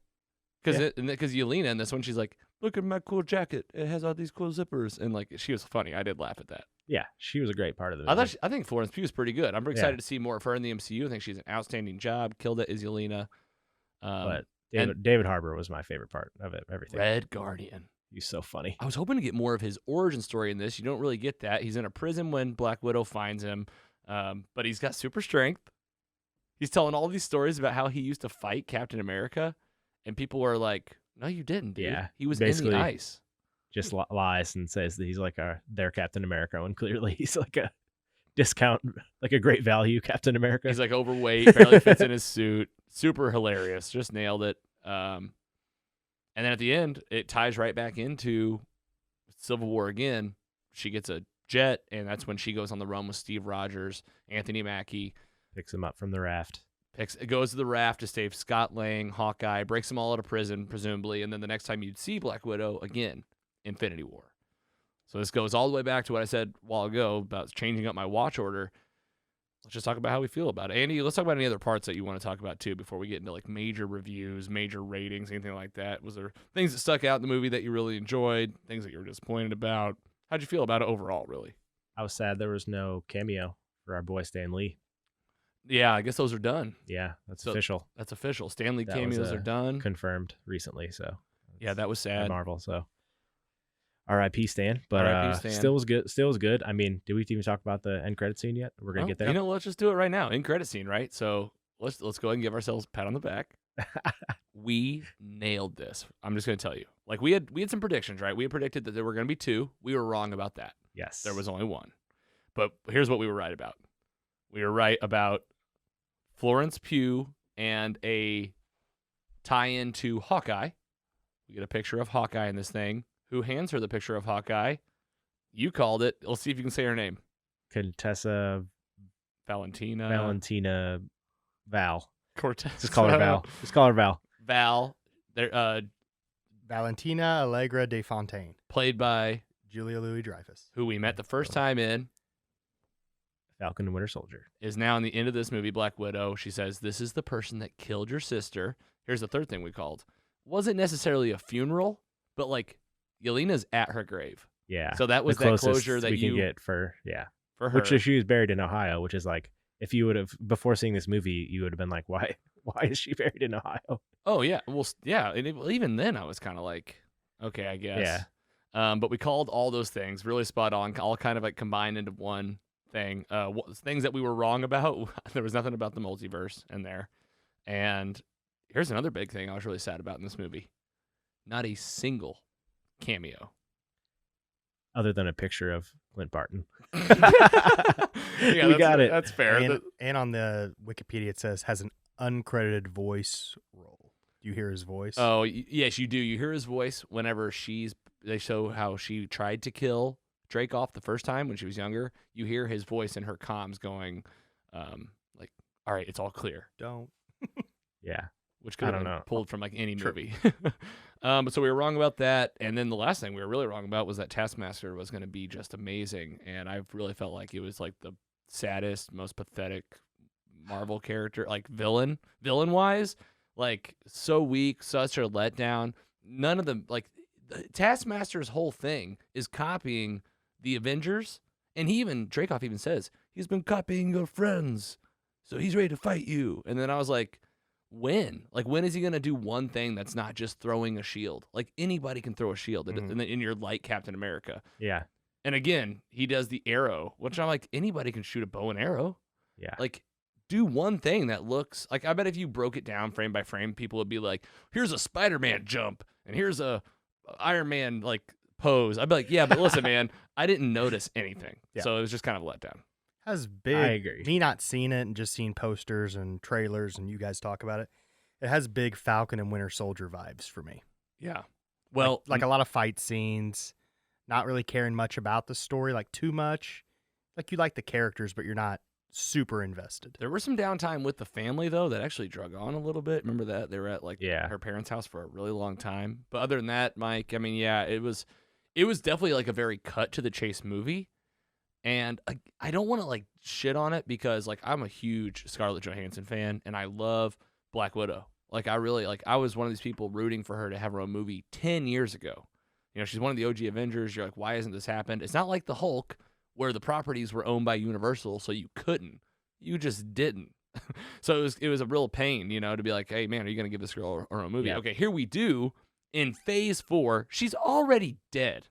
Because Yelena in this one, she's like, look at my cool jacket. It has all these cool zippers. And like, she was funny. I did laugh at that. Yeah, she was a great part of the movie. I think Florence Pugh is pretty good. I'm excited to see more of her in the MCU. I think she's an outstanding job. Killed it as Yelena. But David Harbour was my favorite part of it. Everything. Red Guardian. He's so funny. I was hoping to get more of his origin story in this. You don't really get that. He's in a prison when Black Widow finds him, but he's got super strength. He's telling all these stories about how he used to fight Captain America, and people were like, "No, you didn't, dude. Yeah, he was in the ice." Just lies and says that he's like their Captain America, when clearly he's like a discount, like a great value Captain America. He's like overweight, barely fits in his suit. Super hilarious. Just nailed it. And then at the end, it ties right back into Civil War again. She gets a jet, and that's when she goes on the run with Steve Rogers, Anthony Mackie. Picks him up from the raft. It goes to the raft to save Scott Lang, Hawkeye, breaks them all out of prison, presumably, and then the next time you'd see Black Widow, again, Infinity War. So this goes all the way back to what I said a while ago about changing up my watch order. Let's just talk about how we feel about it. Andy, let's talk about any other parts that you want to talk about, too, before we get into like major reviews, major ratings, anything like that. Was there things that stuck out in the movie that you really enjoyed, things that you were disappointed about? How'd you feel about it overall, really? I was sad there was no cameo for our boy Stan Lee. Yeah, I guess those are done. Yeah, that's official. That's official. Stan Lee That cameos was, are done. Confirmed recently, so. Yeah, that was sad. Marvel, so. R.I.P. Stan, but R.I.P. Stan. still was good. Still was good. I mean, did we even talk about the end credit scene yet? We're gonna get there. Let's just do it right now. End credit scene, right? So let's go ahead and give ourselves a pat on the back. We nailed this. I'm just gonna tell you. Like we had some predictions, right? We had predicted that there were gonna be 2. We were wrong about that. Yes, There was only 1. But here's what we were right about. We were right about Florence Pugh and a tie-in to Hawkeye. We get a picture of Hawkeye in this thing. Who hands her the picture of Hawkeye? You called it. Let's see if you can say her name. Contessa Valentina Val. Cortez. Just call her Val. Just call her Val. Val. There, Valentina Allegra de Fontaine, played by Julia Louis-Dreyfus, who we met the first time in Falcon and Winter Soldier. Is now in the end of this movie, Black Widow. She says, this is the person that killed your sister. Here's the third thing we called. Wasn't necessarily a funeral, but like Yelena's at her grave. Yeah. So that was the that closest closure that we you can get for for her. Which she was buried in Ohio, which is like, if you would have, before seeing this movie, you would have been like, why is she buried in Ohio? Oh, yeah. Well, yeah. And even then, I was kind of like, okay, I guess. Yeah. But we called all those things really spot on, all kind of like combined into one thing. Things that we were wrong about. There was nothing about the multiverse in there. And here's another big thing I was really sad about in this movie. Not a single cameo. Other than a picture of Clint Barton. Yeah, we got it. That's fair. And on the Wikipedia, it says has an uncredited voice role. Do you hear his voice? Oh, yes, you do. You hear his voice whenever they show how she tried to kill Dracoff the first time when she was younger. You hear his voice in her comms going, like, all right, it's all clear. Don't. Yeah. Which could have been pulled from like any True. movie. But so we were wrong about that. And then the last thing we were really wrong about was that Taskmaster was going to be just amazing. And I really felt like it was like the saddest, most pathetic Marvel character, like villain-wise. Like, so weak, such a letdown. None of them, like, Taskmaster's whole thing is copying the Avengers. And Dracoff even says, he's been copying your friends, so he's ready to fight you. And then I was like, when? Like, when is he going to do one thing that's not just throwing a shield? Like, anybody can throw a shield, and you're like Captain America. Yeah. And again, he does the arrow, which I'm like, anybody can shoot a bow and arrow. Yeah. Like, do one thing that looks like, I bet if you broke it down frame by frame, people would be like, here's a Spider-Man jump, and here's a Iron Man, like, pose. I'd be like, yeah, but listen, man, I didn't notice anything. Yeah. So it was just kind of a letdown. Has big. I agree. Me not seeing it and just seeing posters and trailers and you guys talk about it. It has big Falcon and Winter Soldier vibes for me. Yeah. Well, like a lot of fight scenes, not really caring much about the story, like too much. Like you like the characters, but you're not super invested. There was some downtime with the family though that actually drug on a little bit. Remember that? They were at like her parents' house for a really long time. But other than that, Mike, I mean, yeah, it was definitely like a very cut to the chase movie. And I don't want to like shit on it because like I'm a huge Scarlett Johansson fan and I love Black Widow. Like I was one of these people rooting for her to have her own movie 10 years ago. She's one of the OG Avengers. You're like, why hasn't this happened? It's not like the Hulk where the properties were owned by Universal, so you couldn't. You just didn't. So it was a real pain, to be like, hey, man, are you going to give this girl her own movie? Yeah. Okay, here we do. In phase 4, she's already dead.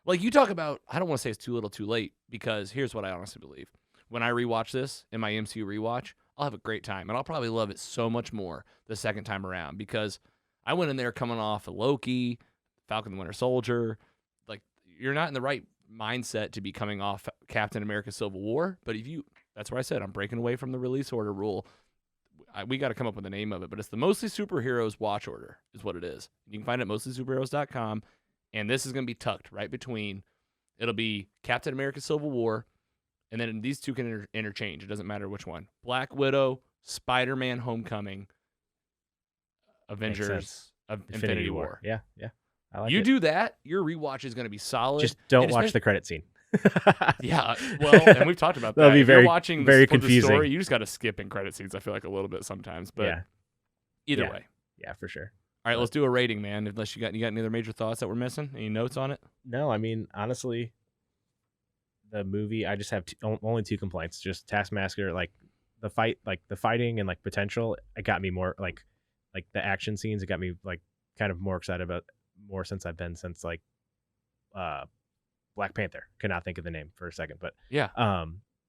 Like, you talk about, I don't want to say it's too little too late, because here's what I honestly believe. When I rewatch this in my MCU rewatch, I'll have a great time, and I'll probably love it so much more the second time around, because I went in there coming off of Loki, Falcon the Winter Soldier. Like, you're not in the right mindset to be coming off Captain America Civil War, but that's where I said I'm breaking away from the release order rule. We got to come up with a name of it, but it's the Mostly Superheroes watch order is what it is. You can find it at mostlysuperheroes.com, and this is going to be tucked right between. It'll be Captain America Civil War, and then these two can interchange. It doesn't matter which one. Black Widow, Spider-Man Homecoming, Avengers of Infinity War. Yeah. I like You it. do that, your rewatch is going to be solid. Just don't And watch the credit scene. Yeah, well, and we've talked about that. That'll be If you're very- watching very for the confusing. story, you just got to skip in credit scenes, I feel like, a little bit sometimes. But Yeah. either Yeah. way. Yeah, for sure. All right, let's do a rating, man. Unless you got any other major thoughts that we're missing? Any notes on it? No, I mean, honestly, the movie, I just have only 2 complaints. Just Taskmaster, like the fighting and like potential, it got me more like the action scenes. It got me like kind of more excited about more since like Black Panther. Could not think of the name for a second, but Yeah.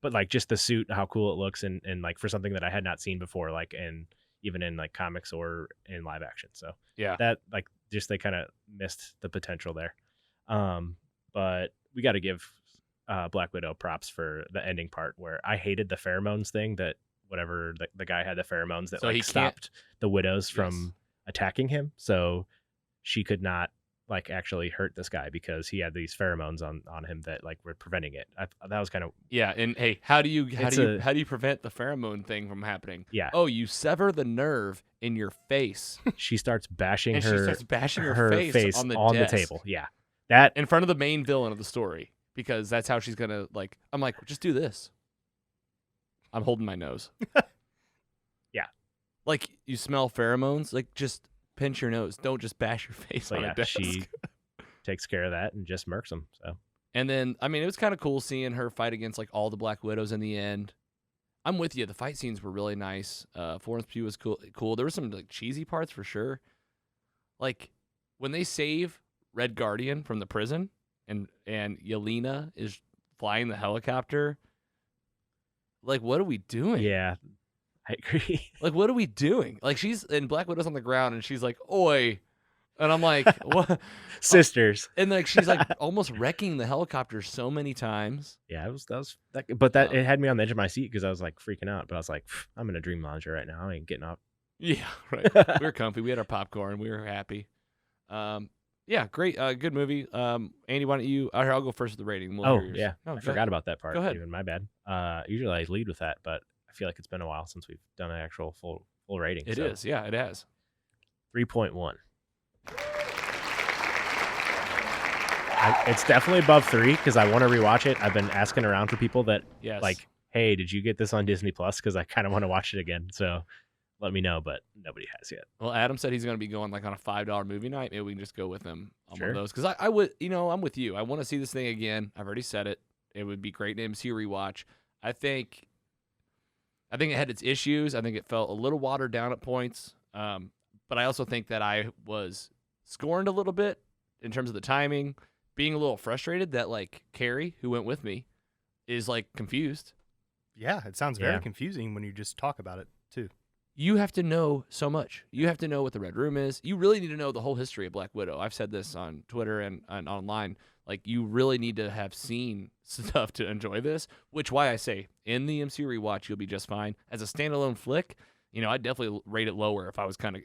but like just the suit, how cool it looks, and like for something that I had not seen before, like even in like comics or in live action. So Yeah. that like just they kind of missed the potential there. But we got to give Black Widow props for the ending part where I hated the pheromones thing, that whatever the guy had the pheromones that So he like can't- stopped the widows from attacking him, so she could not like actually hurt this guy because he had these pheromones on him that like were preventing it. That was kind of Yeah, and hey, how do you It's prevent the pheromone thing from happening? yeah. Oh, you sever the nerve in your face, She starts bashing and she her starts bashing her, her face on the the desk, table. Yeah, that in front of the main villain of the story, because that's how she's gonna like. I'm like, just do this. I'm holding my nose. Yeah. Like, you smell pheromones, like just pinch your nose. Don't just bash your face so on yeah, a desk. she takes care of that and just murks him. So And then, I mean, it was kind of cool seeing her fight against like all the Black Widows in the end. I'm with you. The fight scenes were really nice. Florence Pugh was cool. There were some like cheesy parts for sure. Like when they save Red Guardian from the prison, and Yelena is flying the helicopter. Like, what are we doing? yeah, I agree. Like, what are we doing? Like, Black Widow's on the ground, and she's like, "Oi," and I'm like, "What?" Sisters. And like, she's like almost wrecking the helicopter so many times. Yeah, it had me on the edge of my seat because I was like freaking out. But I was like, I'm in a dream lounge right now. I ain't getting up. Yeah, right. We were comfy. We had our popcorn. We were happy. Yeah, great. Good movie. Andy, why don't you? I'll go first with the rating. We'll Oh hear yours. yeah, No, I go forgot ahead. about that part. Go ahead. Even my bad. Usually I lead with that, but I feel like it's been a while since we've done an actual full rating. It is. Yeah, it has. 3.1. It's definitely above 3 because I want to rewatch it. I've been asking around for people that Yes. like, hey, did you get this on Disney Plus? Because I kind of want to watch it again. So let me know, but nobody has yet. Well, Adam said he's going to be going like on a $5 movie night. Maybe we can just go with him on one Sure. of those. Because I would, I'm with you. I want to see this thing again. I've already said it. It would be great in MCU rewatch. I think it had its issues. I think it felt a little watered down at points. But I also think that I was scorned a little bit in terms of the timing, being a little frustrated that like Carrie, who went with me, is like confused. Yeah, it sounds very Yeah. confusing when you just talk about it too. You have to know so much. You have to know what the Red Room is. You really need to know the whole history of Black Widow. I've said this on Twitter and online. Like, you really need to have seen stuff to enjoy this, which why I say in the MCU rewatch, you'll be just fine. As a standalone flick, I'd definitely rate it lower if I was kind of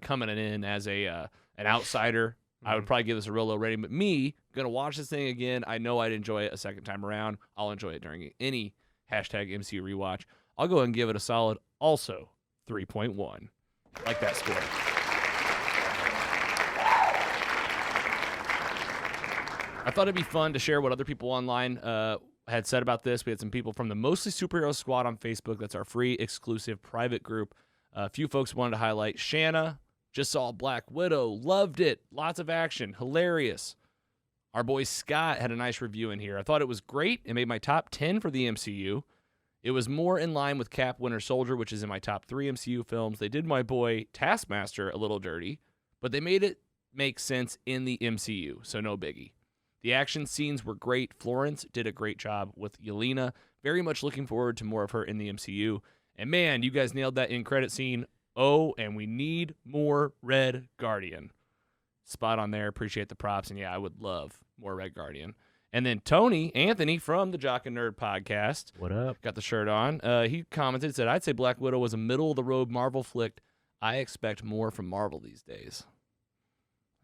coming in as an outsider. I would probably give this a real low rating. But me, going to watch this thing again, I know I'd enjoy it a second time around. I'll enjoy it during any #MCU rewatch. I'll go ahead and give it a solid also 3.1. Like that score. I thought it'd be fun to share what other people online had said about this. We had some people from the Mostly Superhero Squad on Facebook. That's our free, exclusive, private group. A few folks wanted to highlight Shanna. Just saw Black Widow. Loved it. Lots of action. Hilarious. Our boy Scott had a nice review in here. I thought it was great. It made my top 10 for the MCU. It was more in line with Cap Winter Soldier, which is in my top 3 MCU films. They did my boy Taskmaster a little dirty, but they made it make sense in the MCU, so no biggie. The action scenes were great. Florence did a great job with Yelena. Very much looking forward to more of her in the MCU. And man, you guys nailed that end credit scene. Oh, and we need more Red Guardian. Spot on there. Appreciate the props. And yeah, I would love more Red Guardian. And then Anthony from the Jock and Nerd podcast. What up? Got the shirt on. He commented, said, I'd say Black Widow was a middle-of-the-road Marvel flick. I expect more from Marvel these days.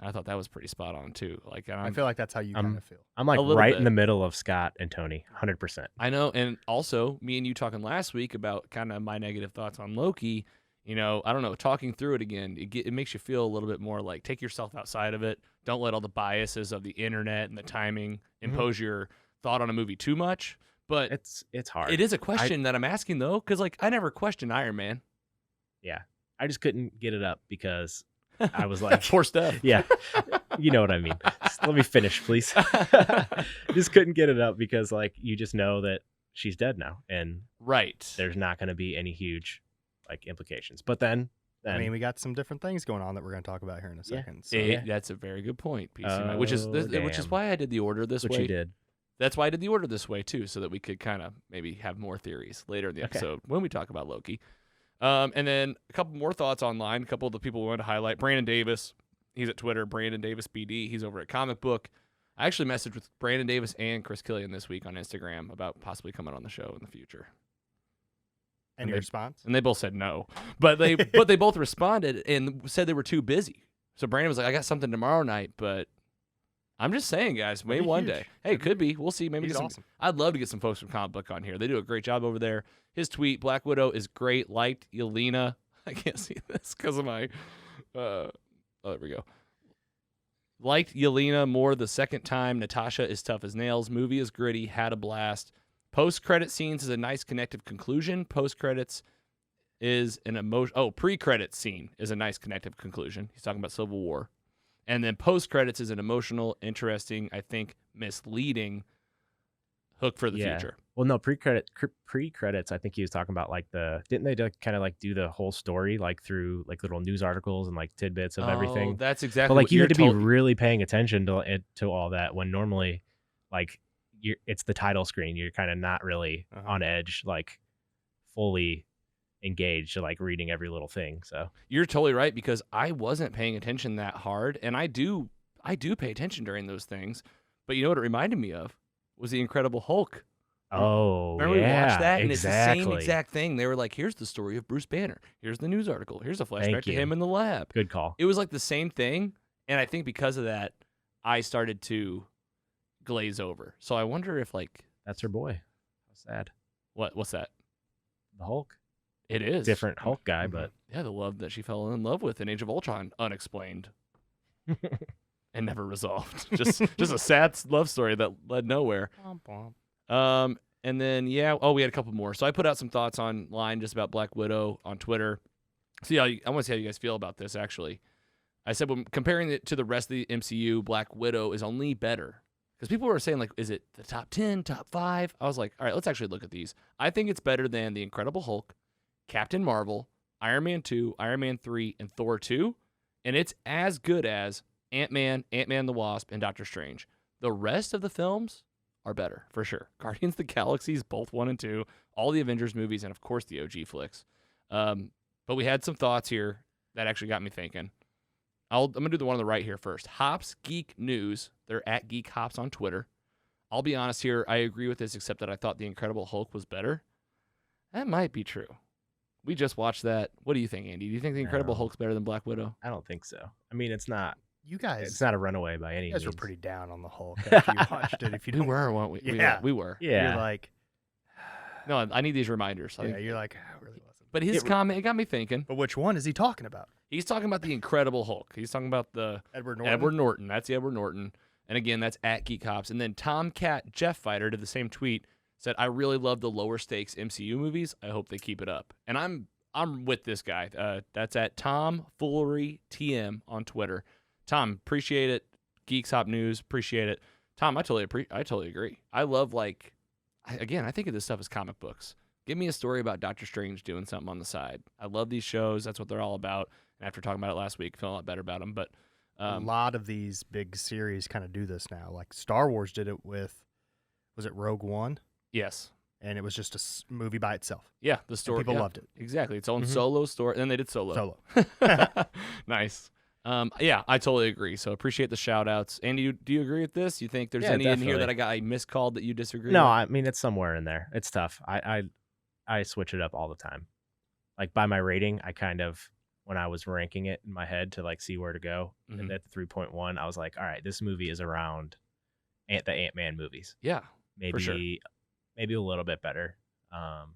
I thought that was pretty spot on, too. Like I feel like that's how you kind of feel. I'm like little right bit. in the middle of Scott and Tony, 100%. I know, and also, me and you talking last week about kind of my negative thoughts on Loki, you know, I don't know, talking through it again, it makes you feel a little bit more like take yourself outside of it. Don't let all the biases of the internet and the timing impose your thought on a movie too much. But It's hard. it is a question that I'm asking, though, because, like, I never questioned Iron Man. Yeah. I just couldn't get it up because I was like, Poor Steph. yeah, you know what I mean. Just let me finish, please. Just couldn't get it up because, like, you just know that she's dead now, and Right. there's not going to be any huge, like, implications. But then I mean, we got some different things going on that we're going to talk about here in a Yeah. second. So. That's a very good point, PC Mike, which is damn. why I did the order this what way. you did. That's why I did the order this way, too, so that we could kind of maybe have more theories later in the Okay. episode when we talk about Loki. And then a couple more thoughts online. A couple of the people we wanted to highlight. Brandon Davis, he's at Twitter, Brandon Davis BD. He's over at Comic Book. I actually messaged with Brandon Davis and Chris Killian this week on Instagram about possibly coming on the show in the future. Any response? And they both said no. But they both responded and said they were too busy. So Brandon was like, I got something tomorrow night, but I'm just saying, guys, maybe That'd be one huge. day. Hey, could be. We'll see. Maybe He's get some, awesome. I'd love to get some folks from Comic Book on here. They do a great job over there. His tweet, Black Widow is great. Liked Yelena. I can't see this because of my oh, there we go. Liked Yelena more the second time. Natasha is tough as nails. Movie is gritty. Had a blast. Post-credit scenes is a nice connective conclusion. Post-credits is an emotion. Oh, pre-credit scene is a nice connective conclusion. He's talking about Civil War. And then post-credits is an emotional, interesting, I think, misleading hook for the future. Well, no, pre-credits. I think he was talking about like didn't they kind of like do the whole story like through like little news articles and like tidbits of everything? That's exactly. But like what you you're had to be really paying attention to all that when normally like it's the title screen. You're kind of not really on edge, like fully engaged to like reading every little thing. So you're totally right because I wasn't paying attention that hard, and I do pay attention during those things. But you know what it reminded me of was the Incredible Hulk. Oh, Remember we watched that, and exactly. it's the same exact thing. They were like, "Here's the story of Bruce Banner. Here's the news article. Here's a flashback Thank to you. him in the lab." Good call. It was like the same thing, and I think because of that, I started to glaze over. So I wonder if like That's her boy. How sad. what's that? The Hulk. It is Different Hulk guy, but Yeah, the love that she fell in love with in Age of Ultron, unexplained and never resolved. Just a sad love story that led nowhere. And then we had a couple more. So I put out some thoughts online just about Black Widow on Twitter. I want to see how you guys feel about this. Actually, I said when comparing it to the rest of the MCU, Black Widow is only better because people were saying like, is it the top 10, top 5? I was like, all right, let's actually look at these. I think it's better than the Incredible Hulk, Captain Marvel, Iron Man 2, Iron Man 3, and Thor 2, and it's as good as Ant-Man, Ant-Man the Wasp, and Doctor Strange. The rest of the films are better, for sure. Guardians of the Galaxies, both 1 and 2, all the Avengers movies, and of course the OG flicks. But we had some thoughts here that actually got me thinking. I'm going to do the one on the right here first. Hops Geek News. They're at Geek Hops on Twitter. I'll be honest here. I agree with this, except that I thought the Incredible Hulk was better. That might be true. We just watched that. What do you think, Andy? Do you think the Incredible No. Hulk's better than Black Widow? I don't think so. I mean, it's not. You guys, It's not a runaway by any you guys means. were pretty down on the Hulk after you watched it. If you We don't, were, weren't we? Yeah. We were. Yeah. you're like, No, I need these reminders. I yeah, think- you're like, I really wasn't. But his comment, it got me thinking. But which one is he talking about? He's talking about the Incredible Hulk. He's talking about the Edward Norton. Edward Norton. That's the Edward Norton. And again, that's at Geek Hops. And then Tomcat Jeff Fighter did the same tweet. Said, I really love the lower stakes MCU movies. I hope they keep it up. And I'm I'm with this guy. That's at Tom Foolery TM on Twitter. Tom, appreciate it. Geeks Hop News, appreciate it. Tom, I totally agree. I love I think of this stuff as comic books. Give me a story about Doctor Strange doing something on the side. I love these shows. That's what they're all about. And after talking about it last week, I feel a lot better about them. But a lot of these big series kind of do this now. Like Star Wars did it with, was it Rogue One? yes. And it was just a movie by itself. Yeah, the story. And people yeah, loved it. Exactly. Its own solo story. And then they did Solo. Nice. Yeah, I totally agree. So appreciate the shout outs. Andy, do you agree with this? You think there's any in here that I miscalled that you disagree No, with? I mean, it's somewhere in there. It's tough. I switch it up all the time. Like by my rating, I kind of, when I was ranking it in my head to like see where to go, and at the 3.1, I was like, all right, this movie is around the Ant-Man movies. Yeah. Maybe for sure. maybe a little bit better. But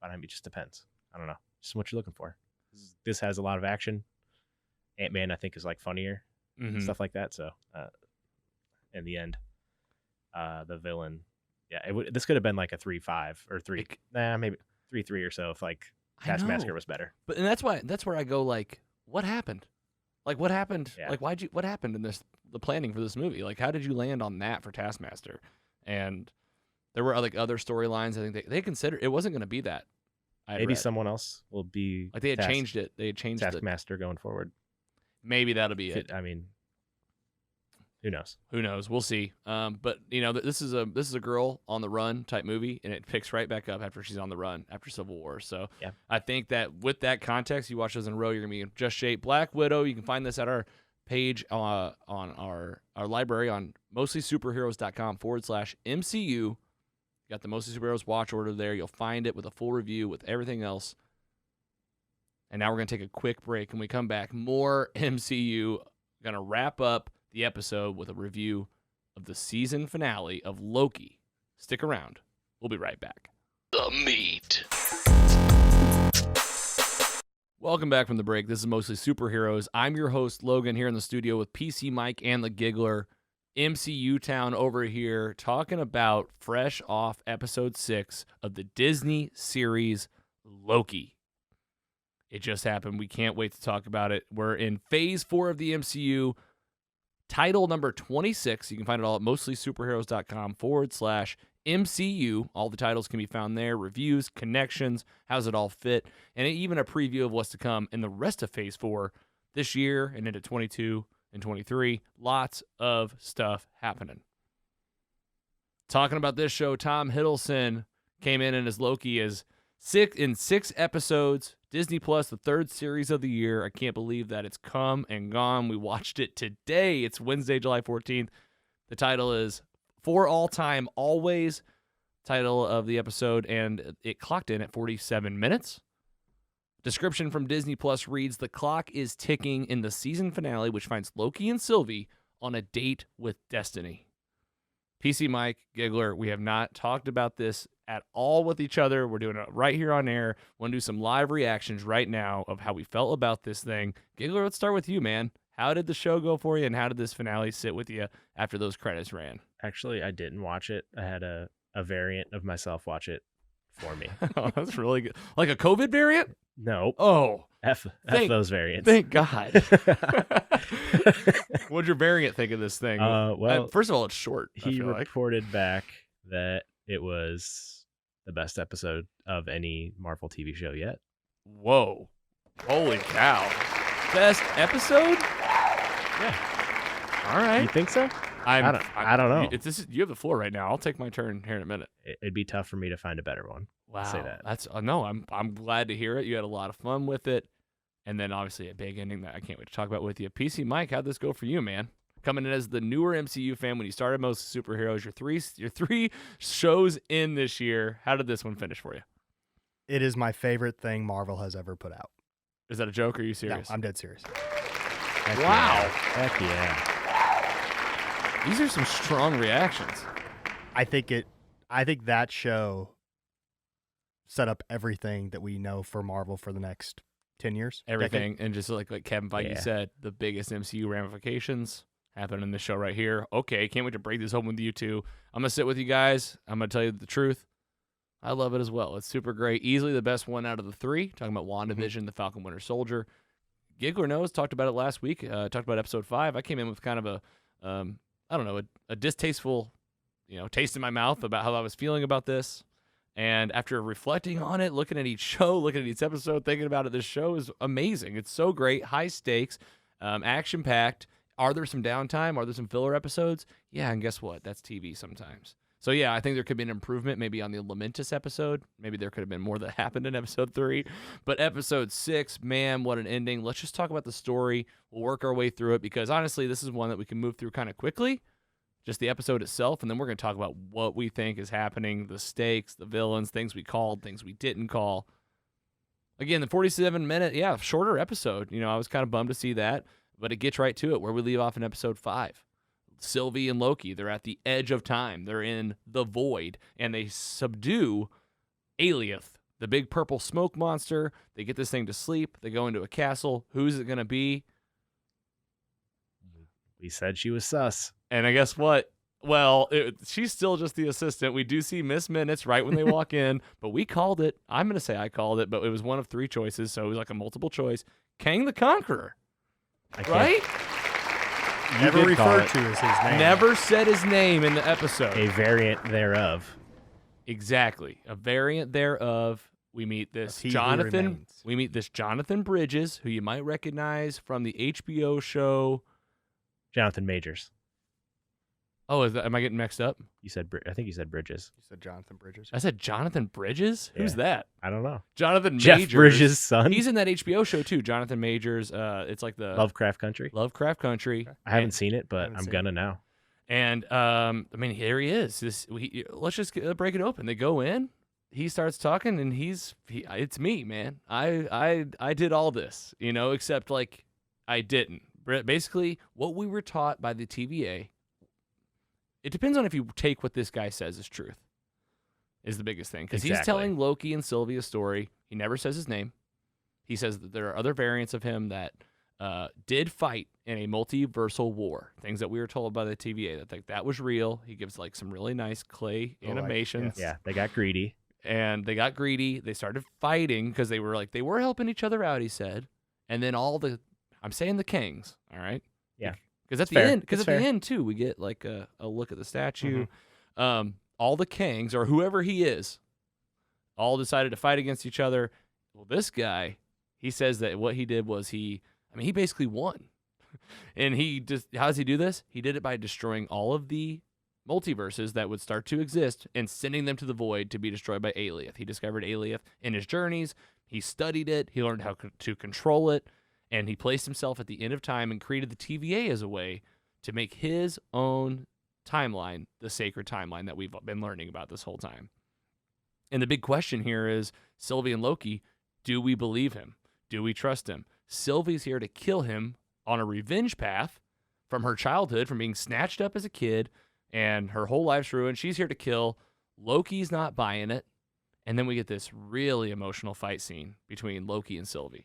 I mean, it just depends. I don't know. Just what you're looking for. This has a lot of action. Ant-Man, I think, is like funnier, stuff like that. So, in the end, the villain, this could have been like a 3.5 or 3. Maybe 3.3 or so if like Taskmaster was better. But and that's where I go like, what happened? Like what happened? Yeah. Like what happened in the planning for this movie? Like how did you land on that for Taskmaster? And there were like other storylines. I think they considered it wasn't going to be that. Maybe someone else will be like they had changed it. They had changed Taskmaster going forward. Maybe that'll be it. I mean, who knows? Who knows? We'll see. But you know, this is a girl on the run type movie, and it picks right back up after she's on the run after Civil War. So yeah. I think that with that context, you watch those in a row, you're gonna be in just shape. Black Widow. You can find this at our page on our library on mostlysuperheroes.com/MCU. Got the Mostly Superheroes watch order there. You'll find it with a full review with everything else. And now we're going to take a quick break. When we come back, more MCU. Going to wrap up the episode with a review of the season finale of Loki. Stick around. We'll be right back. The meat. Welcome back from the break. This is Mostly Superheroes. I'm your host, Logan, here in the studio with PC Mike and the Giggler. MCU Town over here talking about fresh off episode 6 of the Disney series Loki. It just happened. We can't wait to talk about it. We're in phase 4 of the MCU. Title number 26. You can find it all at mostlysuperheroes.com/MCU. All the titles can be found there. Reviews, connections, how's it all fit, and even a preview of what's to come in the rest of phase 4 this year and into 22 and 23. Lots of stuff happening. Talking about this show, Tom Hiddleston came in as Loki as 6 episodes. Disney Plus, the 3rd series of the year. I can't believe that it's come and gone. We watched it today. It's Wednesday, July 14th. The title is For All Time Always, title of the episode, and it clocked in at 47 minutes. Description from Disney Plus reads, the clock is ticking in the season finale, which finds Loki and Sylvie on a date with destiny. PC Mike, Giggler, we have not talked about this at all with each other. We're doing it right here on air. Want to do some live reactions right now of how we felt about this thing. Giggler, let's start with you, man. How did the show go for you, and how did this finale sit with you after those credits ran? Actually, I didn't watch it. I had a variant of myself watch it for me. Oh, that's really good. Like a COVID variant? No. Oh. F those variants. Thank God. What'd your variant think of this thing? Well, first of all, it's short. He reported back that it was the best episode of any Marvel TV show yet. Whoa. Holy cow. Best episode? Yeah. All right. You think so? I don't know. You have the floor right now. I'll take my turn here in a minute. It'd be tough for me to find a better one. Wow. I'll say that. That's no. I'm glad to hear it. You had a lot of fun with it, and then obviously a big ending that I can't wait to talk about with you. PC Mike, how'd this go for you, man? Coming in as the newer MCU fan when you started Most Superheroes, your three shows in this year. How did this one finish for you? It is my favorite thing Marvel has ever put out. Is that a joke or are you serious? No, I'm dead serious. Heck Wow. Yeah. Heck yeah. These are some strong reactions. I think that show set up everything that we know for Marvel for the next 10 years. Everything. And just like Kevin Feige Yeah. said, the biggest MCU ramifications happen in this show right here. Okay, can't wait to break this open with you two. I'm going to sit with you guys. I'm going to tell you the truth. I love it as well. It's super great. Easily the best one out of the three. Talking about WandaVision, The Falcon Winter Soldier. Giggler knows, talked about it last week. Talked about episode 5. I came in with kind of a, I don't know, a distasteful, taste in my mouth about how I was feeling about this. And after reflecting on it, looking at each show, looking at each episode, thinking about it, this show is amazing. It's so great, high stakes, action-packed. Are there some downtime? Are there some filler episodes? Yeah, and guess what? That's TV sometimes. So, yeah, I think there could be an improvement maybe on the Lamentus episode. Maybe there could have been more that happened in episode 3. But episode 6, man, what an ending. Let's just talk about the story. We'll work our way through it because, honestly, this is one that we can move through kind of quickly, just the episode itself, and then we're going to talk about what we think is happening, the stakes, the villains, things we called, things we didn't call. Again, the 47-minute, shorter episode. I was kind of bummed to see that, but it gets right to it where we leave off in episode 5. Sylvie and Loki, they're at the edge of time. They're in the void, and they subdue Alioth, the big purple smoke monster. They get this thing to sleep. They go into a castle. Who's it going to be? We said she was sus. And I guess what? Well, she's still just the assistant. We do see Miss Minutes right when they walk in, but we called it. I'm going to say I called it, but it was one of 3 choices, so it was like a multiple choice. Kang the Conqueror, right? Never referred to as his name. Never said his name in the episode. A variant thereof. Exactly. A variant thereof. We meet this Jonathan. We meet this Jonathan Bridges, who you might recognize from the HBO show Jonathan Majors. Oh, am I getting mixed up? I think you said Bridges. You said Jonathan Bridges. I said Jonathan Bridges? Yeah. Who's that? I don't know. Jonathan Jeff Majors. Bridges' son. He's in that HBO show too. Jonathan Majors. It's like the Lovecraft Country. Lovecraft Country. I haven't seen it, but I'm gonna now. And here he is. Let's just break it open. They go in. He starts talking, and it's me, man. I did all this, except like I didn't. Basically, what we were taught by the TVA. It depends on if you take what this guy says as truth, is the biggest thing. Because he's telling Loki and Sylvie a story. He never says his name. He says that there are other variants of him that did fight in a multiversal war, things that we were told by the TVA, that was real. He gives like some really nice clay animations. Yeah, they got greedy. And they got greedy. They started fighting because they were helping each other out, he said. And then I'm saying the Kangs, all right? Yeah. Because at the end too, we get like a look at the statue. Mm-hmm. All the Kangs, or whoever he is, all decided to fight against each other. Well, this guy, he says that what he did was he basically won. And how does he do this? He did it by destroying all of the multiverses that would start to exist and sending them to the void to be destroyed by Alioth. He discovered Alioth in his journeys. He studied it. He learned how to control it. And he placed himself at the end of time and created the TVA as a way to make his own timeline the sacred timeline that we've been learning about this whole time. And the big question here is, Sylvie and Loki, do we believe him? Do we trust him? Sylvie's here to kill him on a revenge path from her childhood, from being snatched up as a kid, and her whole life's ruined. She's here to kill. Loki's not buying it. And then we get this really emotional fight scene between Loki and Sylvie.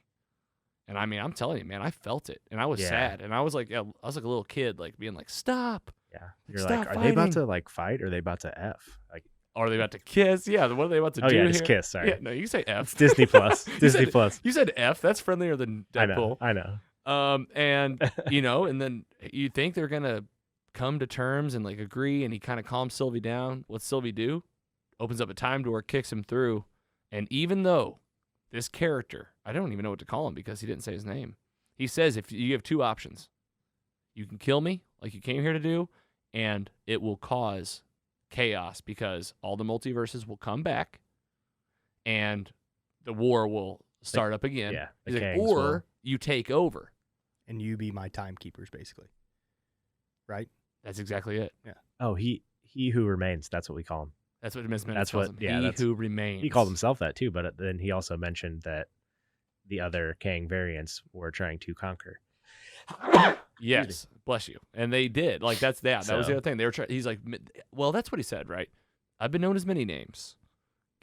And I'm telling you, man, I felt it, and I was sad, and I was like a little kid, like being like, "Stop!" Yeah, you're Stop like, are fighting. they about to like fight, or are they about to F? Like, are they about to kiss? Yeah, what are they about to do? Oh yeah, here? just kiss. Sorry. Yeah, no, you say F. It's Disney Plus. Disney said, Plus. You said F. That's friendlier than Deadpool. I know. And and then you think they're gonna come to terms and like agree, and he kind of calms Sylvie down. What's Sylvie do? Opens up a time door, kicks him through, and even though this character, I don't even know what to call him because he didn't say his name. He says, if you have 2 options, you can kill me like you came here to do, and it will cause chaos because all the multiverses will come back and the war will start up again. Yeah. He's like, or you take over. And you be my timekeepers, basically. Right? That's exactly it. Yeah. Oh, he who remains. That's what we call him. That's what Miss Minutes That's calls what- him. yeah, He who remains. He called himself that too, but then he also mentioned that the other Kang variants were trying to conquer. Yes, bless you. And they did. Like that was the So- other thing. They were he's like, well, that's what he said, right? I've been known as many names.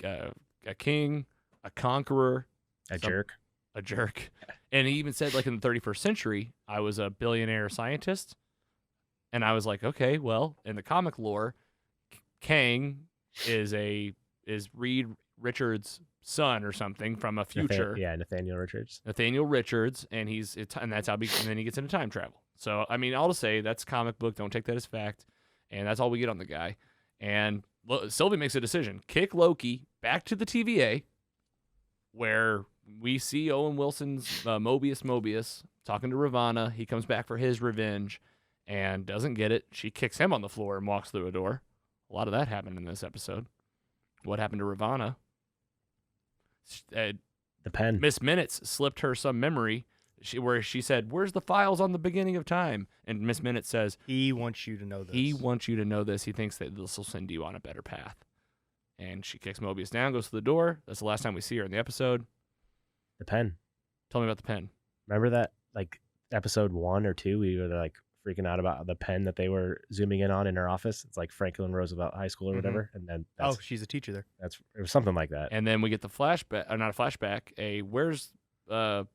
A king, a conqueror, A jerk. a jerk. And he even said, like, in the 31st century, I was a billionaire scientist. And I was like, okay, well, in the comic lore, Kang is a is Reed Richards' son or something from a future. Nathaniel Richards. Nathaniel Richards, and that's how and then he gets into time travel. So I mean, all to say that's comic book. Don't take that as fact, and that's all we get on the guy. And Sylvie makes a decision: kick Loki back to the TVA, where we see Owen Wilson's Mobius talking to Ravonna. He comes back for his revenge, and doesn't get it. She kicks him on the floor and walks through a door. A lot of that happened in this episode. What happened to Ravonna? The pen. Miss Minutes slipped her some memory where she said, "Where's the files on the beginning of time?" And Miss Minutes says, "He wants you to know this. He wants you to know this. He thinks that this will send you on a better path." And she kicks Mobius down, goes to the door. That's the last time we see her in the episode. The pen. Tell me about the pen. Remember that, like, episode 1 or 2, we were like freaking out about the pen that they were zooming in on in her office. It's like Franklin Roosevelt High School or whatever. And then she's a teacher there. It was something like that. And then we get the flashback, not a flashback. Where's the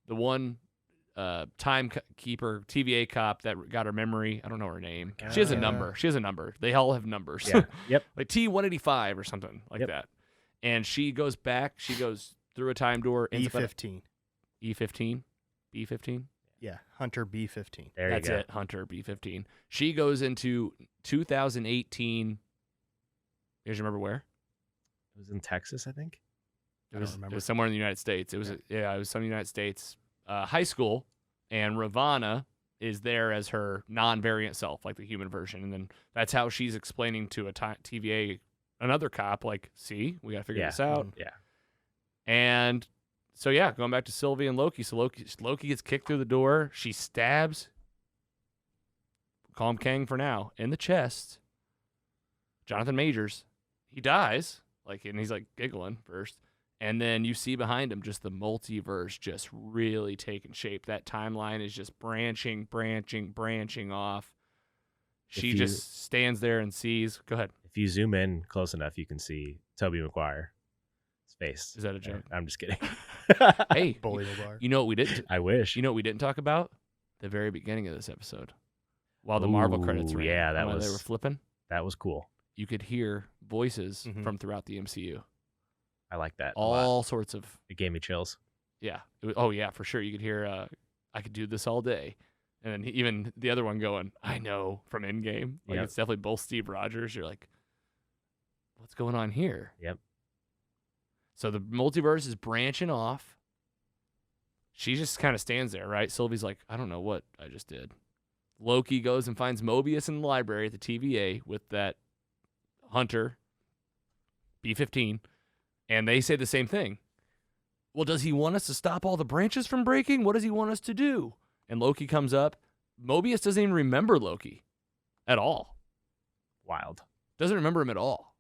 one timekeeper TVA cop that got her memory? I don't know her name. She has a number. They all have numbers. Yeah. Yep. Like T185 or something like that. And she goes back. She goes through a time door. B15. E15? B15? Yeah, Hunter B15. That's it, Hunter B15. She goes into 2018. You guys remember where? It was in Texas, I think. It was somewhere in the United States. It was some United States high school, and Ravonna is there as her non-variant self, like the human version, and then that's how she's explaining to a TVA, another cop, like, see, we got to figure this out. Yeah. And so, going back to Sylvie and Loki. So Loki gets kicked through the door. She stabs, call him Kang for now, in the chest. Jonathan Majors. He dies, and he's like giggling first. And then you see behind him just the multiverse just really taking shape. That timeline is just branching off. She just stands there and sees. Go ahead. If you zoom in close enough, you can see Tobey Maguire. Face. Is that a joke? I'm just kidding. Hey, Bully Maguire. You know what we didn't? I wish. You know what we didn't talk about? The very beginning of this episode, while the Marvel credits ran. Yeah, they were flipping. That was cool. You could hear voices from throughout the MCU. I like that. All sorts of. It gave me chills. Yeah. For sure. You could hear. I could do this all day, and then even the other one going, "I know," from Endgame. It's definitely both Steve Rogers. You're like, what's going on here? Yep. So the multiverse is branching off. She just kind of stands there, right? Sylvie's like, I don't know what I just did. Loki goes and finds Mobius in the library at the TVA with that Hunter, B15, and they say the same thing. Well, does he want us to stop all the branches from breaking? What does he want us to do? And Loki comes up. Mobius doesn't even remember Loki at all. Wild. Doesn't remember him at all.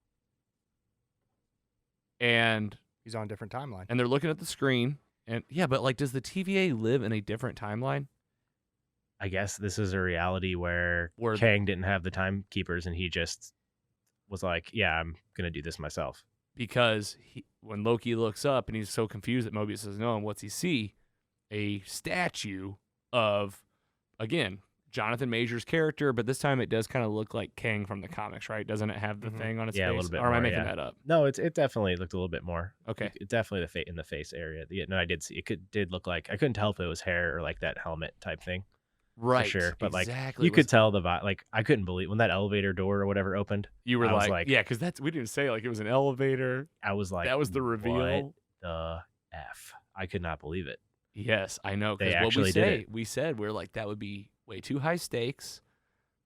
And he's on a different timeline. And they're looking at the screen. And but does the TVA live in a different timeline? I guess this is a reality where Kang didn't have the timekeepers and he just was like, yeah, I'm going to do this myself. Because when Loki looks up and he's so confused that Mobius says no, and what's he see? A statue of, again, Jonathan Majors' character, but this time it does kind of look like Kang from the comics, right? Doesn't it have the thing on its face? A little bit or am more, I making that up? No, it definitely looked a little bit more. Okay. It definitely in the face area. No, I did see it. Did look like, I couldn't tell if it was hair or like that helmet type thing. Right. For sure. But exactly. You could tell the vibe. Like, I couldn't believe when that elevator door or whatever opened. You were like, yeah, because we didn't say like it was an elevator. I was like, that was the reveal. What the F? I could not believe it. Yes, I know. They Because actually did it. We said we're like, that would be way too high stakes.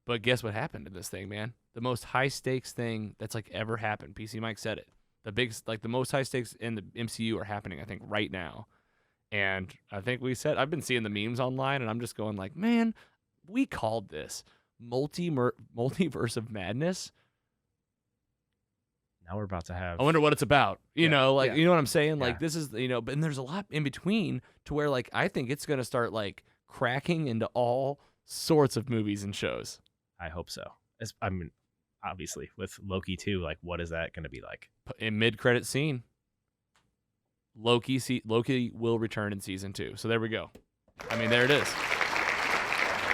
But guess what happened to this thing, man? The most high stakes thing that's like ever happened. PC Mike said it. The most high stakes in the MCU are happening, I think, right now. And I think I've been seeing the memes online, and I'm just going like, man, we called this multiverse of madness. Now we're about to have. I wonder what it's about. You know what I'm saying? Yeah. Like this is, but and there's a lot in between to where like I think it's gonna start like cracking into all sorts of movies and shows. I hope so. I mean, obviously with Loki too. Like, what is that gonna be like? In mid-credit scene, Loki will return in season 2. So there we go. I mean, there it is.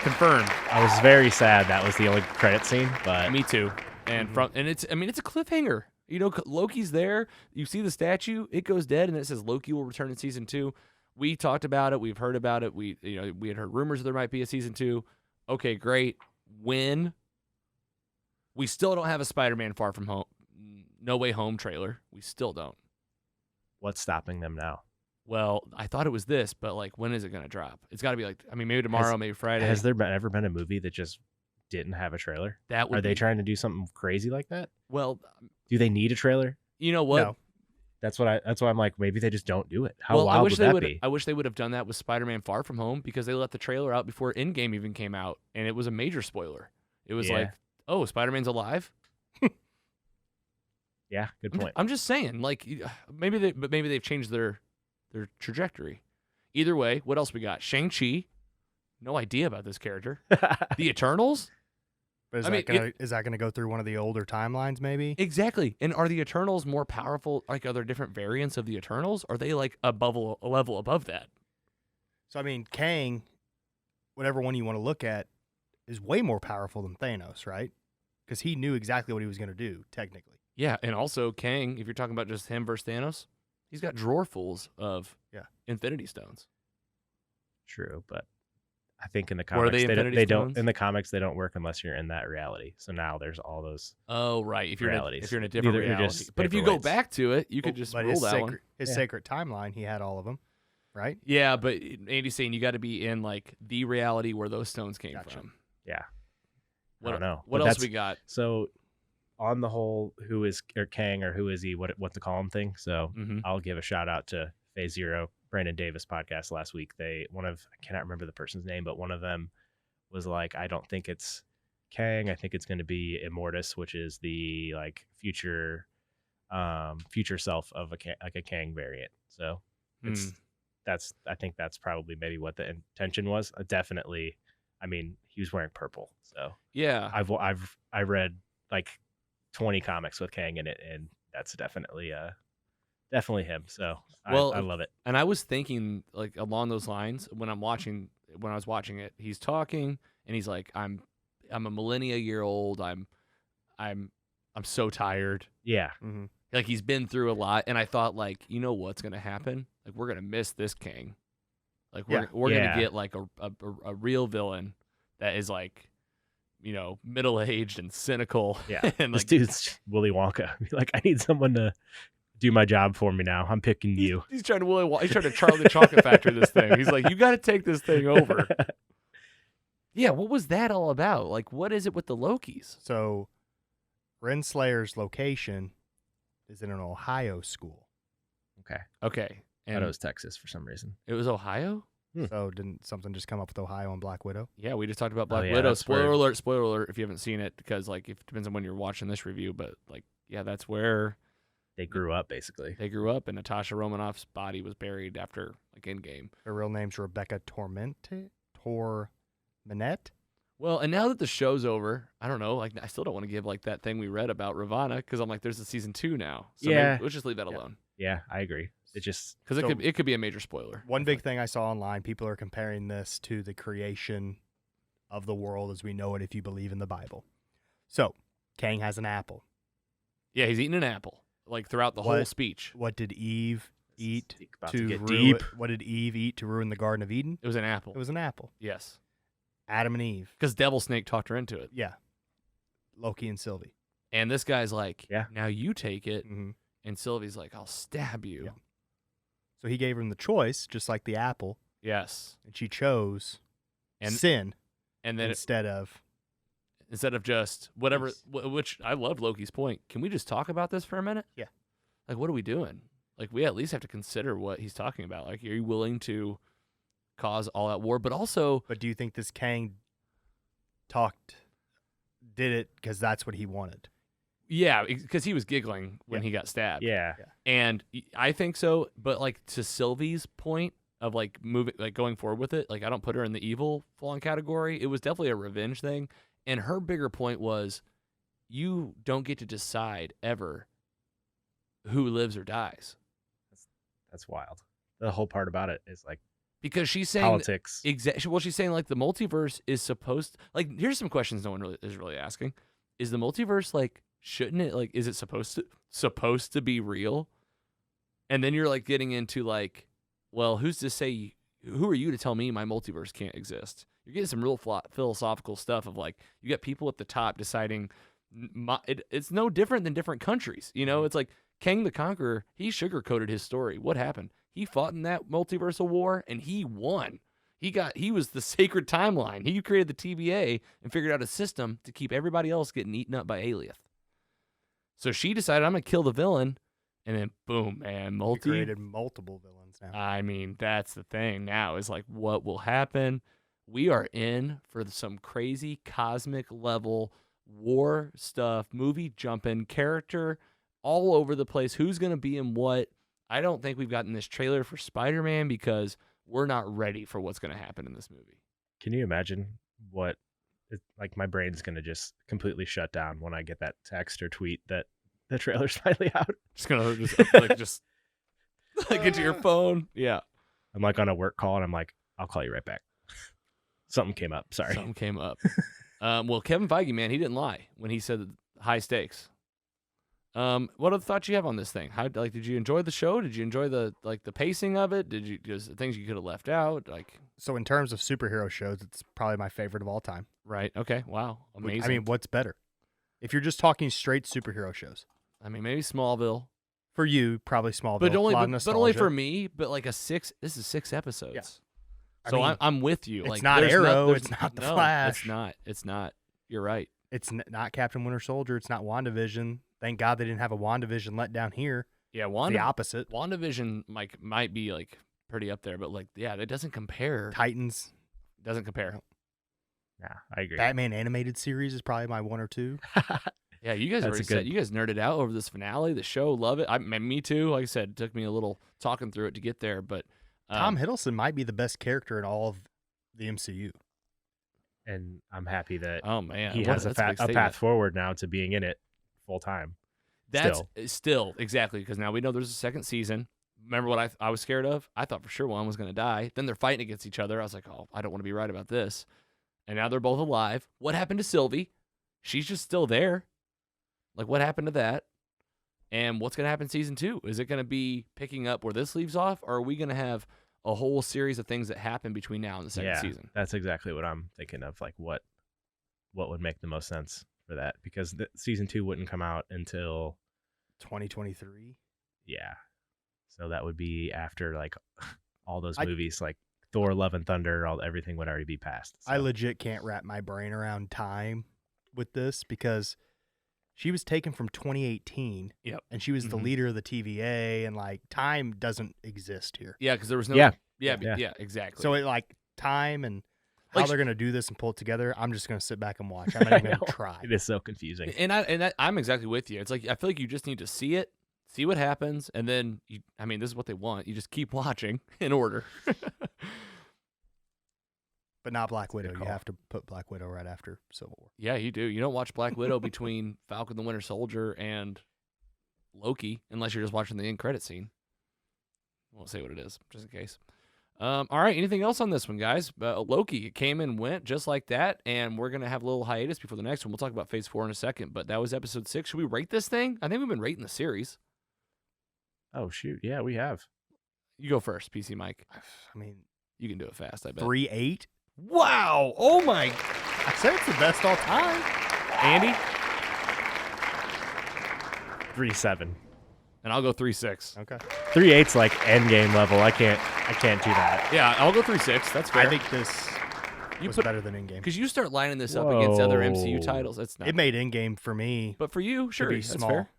Confirmed. I was very sad that was the only credit scene, but me too. And it's a cliffhanger. You know, Loki's there. You see the statue. It goes dead, and it says Loki will return in season 2. We talked about it. We've heard about it. We had heard rumors that there might be a season 2. Okay, great. When? We still don't have a Spider-Man Far From Home, No Way Home trailer. We still don't. What's stopping them now? Well, I thought it was this, but like, when is it going to drop? It's got to be like, I mean, maybe tomorrow, maybe Friday. Has there ever been a movie that just didn't have a trailer? That would Are they trying to do something crazy like that? Well, Do they need a trailer? you know what? No. That's why I'm like, maybe they just don't do it. How Well, wild would that be? I wish they would have done that with Spider-Man Far From Home, because they let the trailer out before Endgame even came out, and it was a major spoiler. It was Yeah. like, oh, Spider-Man's alive? Yeah, good point. I'm just saying, like, maybe they've changed their trajectory. Either way, what else we got? Shang-Chi. No idea about this character. The Eternals? But is that gonna go through one of the older timelines? Maybe. Exactly. And are the Eternals more powerful? Like, are there different variants of the Eternals? Are they like a level above that? So I mean, Kang, whatever one you want to look at, is way more powerful than Thanos, right? Because he knew exactly what he was gonna do, technically. Yeah, and also Kang, if you're talking about just him versus Thanos, he's got drawerfuls of Infinity Stones. True, but I think in the What are comics they, Infinity they don't Stones? in the comics they don't work unless you're in that reality. So now there's all those. Oh, right. If you're Realities. in a different They're reality, just but if you go paperweights. back to it, you could just But rule his that sacred, one. his Yeah. sacred timeline, he had all of them, right? Yeah, but Andy's saying you got to be in like the reality where those stones came Gotcha. from. Yeah, What, I don't know. What But else that's- we got? So on the whole, who is or Kang or who is he? What to call him thing? So Mm-hmm. I'll give a shout out to Phase Zero, Brandon Davis podcast last week. I cannot remember the person's name, but one of them was like, I don't think it's Kang. I think it's going to be Immortus, which is the like future self of a Kang variant. So it's I think that's probably maybe what the intention was. Definitely, I mean, he was wearing purple, so Yeah. I read like 20 comics with Kang in it, and that's definitely him. So Well, I love it. And I was thinking like along those lines when I was watching it. He's talking and he's like, I'm a millennia year old. I'm so tired. Yeah, Mm-hmm. Like he's been through a lot, and I thought like, you know what's gonna happen? Like we're gonna miss this Kang. Like we're Yeah. gonna get like a real villain that is like, you know, middle aged and cynical. yeah. And This like dude's Willy Wonka. Like, I need someone to do my job for me now. I'm picking you. he's trying to he's trying to Charlie the Chocolate Factory this thing. He's like, you got to take this thing over. Yeah, what was that all about? Like, what is it with the Lokis? So, Renslayer's location is in an Ohio school. Okay. Okay, I and thought it was Texas for some reason. it was Ohio. So, didn't something just come up with Ohio and Black Widow? Yeah, we just talked about Black yeah, Widow. that's where- Spoiler alert if you haven't seen it, because like it depends on when you're watching this review. But like, yeah, that's where They grew up basically. they grew up, and Natasha Romanoff's body was buried after like Endgame. Her real name's Rebecca Tormenette. Well, and now that the show's over, I don't know. Like, I still don't want to give like that thing we read about Ravana, because I'm like, there's a season 2 now. So Yeah. maybe, let's just leave that Yeah. alone, Yeah, I agree. It just because So- it could be a major spoiler. One big thing I saw online, people are comparing this to the creation of the world as we know it if you believe in the Bible. So, Kang has an apple. Yeah, he's eating an apple like throughout the whole What? speech. What did Eve eat about to to get ruin, deep. What did Eve eat to ruin the Garden of Eden? It was an apple. It was an apple. Yes, Adam and Eve. because Devil Snake talked her into it. Yeah. Loki and Sylvie. And this guy's like, Yeah. now you take it. Mm-hmm. And Sylvie's like, I'll stab you. Yeah. So he gave her the choice, just like the apple, Yes. and she chose And sin and then instead of. instead of just whatever, Yes. which I love Loki's point. Can we just talk about this for a minute? Yeah. Like, what are we doing? Like, we at least have to consider what he's talking about. Like, are you willing to cause all that war? But also, But do you think this Kang did it because that's what he wanted? yeah, because he was giggling when he got stabbed. Yeah. And I think so, but like to Sylvie's point of like moving, like going forward with it, like I don't put her in the evil full-on category. It was definitely a revenge thing. And her bigger point was, you don't get to decide ever who lives or dies, That's wild. The whole part about it is like because she's saying politics. exactly. Well, she's saying like the multiverse is supposed. Like, here's some questions no one really is really asking: is the multiverse like shouldn't it, like, is it supposed to be real? And then you're like getting into like, well, who's to say, who are you to tell me my multiverse can't exist? You're getting some real philosophical stuff of like, you got people at the top deciding it's no different than different countries. You know, it's like Kang the Conqueror, he sugarcoated his story. What happened? He fought in that multiversal war and he won. He was the sacred timeline. He created the TVA and figured out a system to keep everybody else getting eaten up by Alioth. So she decided, I'm going to kill the villain. And then, boom, man, He created multiple villains now. I mean, that's the thing now is like what will happen. We are in for some crazy cosmic level war stuff, movie jumping, character all over the place. Who's going to be in what? I don't think we've gotten this trailer for Spider-Man because we're not ready for what's going to happen in this movie. Can you imagine what, like, my brain's going to just completely shut down when I get that text or tweet that the trailer's finally out. Just going to just get to your phone. Yeah. I'm like on a work call and I'm like, I'll call you right back. Something came up. Sorry. Something came up. Well, Kevin Feige, man, he didn't lie when he said high stakes. What other thoughts you have on this thing? How, like, did you enjoy the show? Did you enjoy the pacing of it? Did you just things you could have left out? Like, So in terms of superhero shows, it's probably my favorite of all time. right? Okay. Wow. Amazing. I mean, what's better? If you're just talking straight superhero shows, maybe Smallville, for you, probably Smallville. but a lot of only nostalgia. for me. But like this is 6 episodes. Yeah. So I mean, I'm with you. it's Like, not there's Arrow, there's it's not The no, Flash. It's not. You're right. It's not Captain Winter Soldier. It's not WandaVision. Thank God they didn't have a WandaVision let down here. Yeah. The opposite. WandaVision might be like pretty up there, but like, yeah, it doesn't compare. Titans. Doesn't compare. Yeah, I agree. Batman animated series is probably my 1 or 2. Yeah, you guys That's already a good- said you guys nerded out over this finale, the show, love it. Me too. Like I said, it took me a little talking through it to get there, but Tom Hiddleston might be the best character in all of the MCU. And I'm happy that oh man, he has a path forward now to being in it full time. That's still exactly because now we know there's a second season. Remember what I was scared of? I thought for sure one was going to die. Then they're fighting against each other. I was like, oh, I don't want to be right about this. And now they're both alive. What happened to Sylvie? She's just still there. Like, what happened to that? And what's going to happen in season 2? Is it going to be picking up where this leaves off, or are we going to have a whole series of things that happen between now and the second season? That's exactly what I'm thinking of. Like, what would make the most sense for that? Because season 2 wouldn't come out until 2023. Yeah. So that would be after like all those movies, like Thor: Love and Thunder. Everything would already be passed. So. I legit can't wrap my brain around time with this because she was taken from 2018. Yep. And she was the leader of the TVA, and like time doesn't exist here. Yeah, because there was no. Yeah, exactly. So it like time and how Like, they're gonna do this and pull it together. I'm just gonna sit back and watch. I'm not even gonna try. It is so confusing. And I'm exactly with you. It's like I feel like you just need to see it, see what happens, and then this is what they want. You just keep watching in order. But not Black Widow. good You call. have to put Black Widow right after Civil War. Yeah, you do. You don't watch Black Widow between Falcon the Winter Soldier and Loki unless you're just watching the end credit scene. I won't say what it is, just in case. All right, anything else on this one, guys? Loki, it came and went just like that, and we're going to have a little hiatus before the next one. We'll talk about Phase 4 in a second, but that was Episode 6. Should we rate this thing? I think we've been rating the series. Oh, shoot. Yeah, we have. You go first, PC Mike. I mean, You can do it fast, I bet. 3.8. Wow! Oh, my... I said it's the best all time. Andy? 3.7. And I'll go 3.6. Okay. 3.8's like Endgame level. I can't do that. Yeah, I'll go 3.6. That's fair. I think this you was put better than Endgame. because you start lining this up against other MCU Whoa. titles. It's not. It made Endgame for me. But for you, sure, be that's small. fair.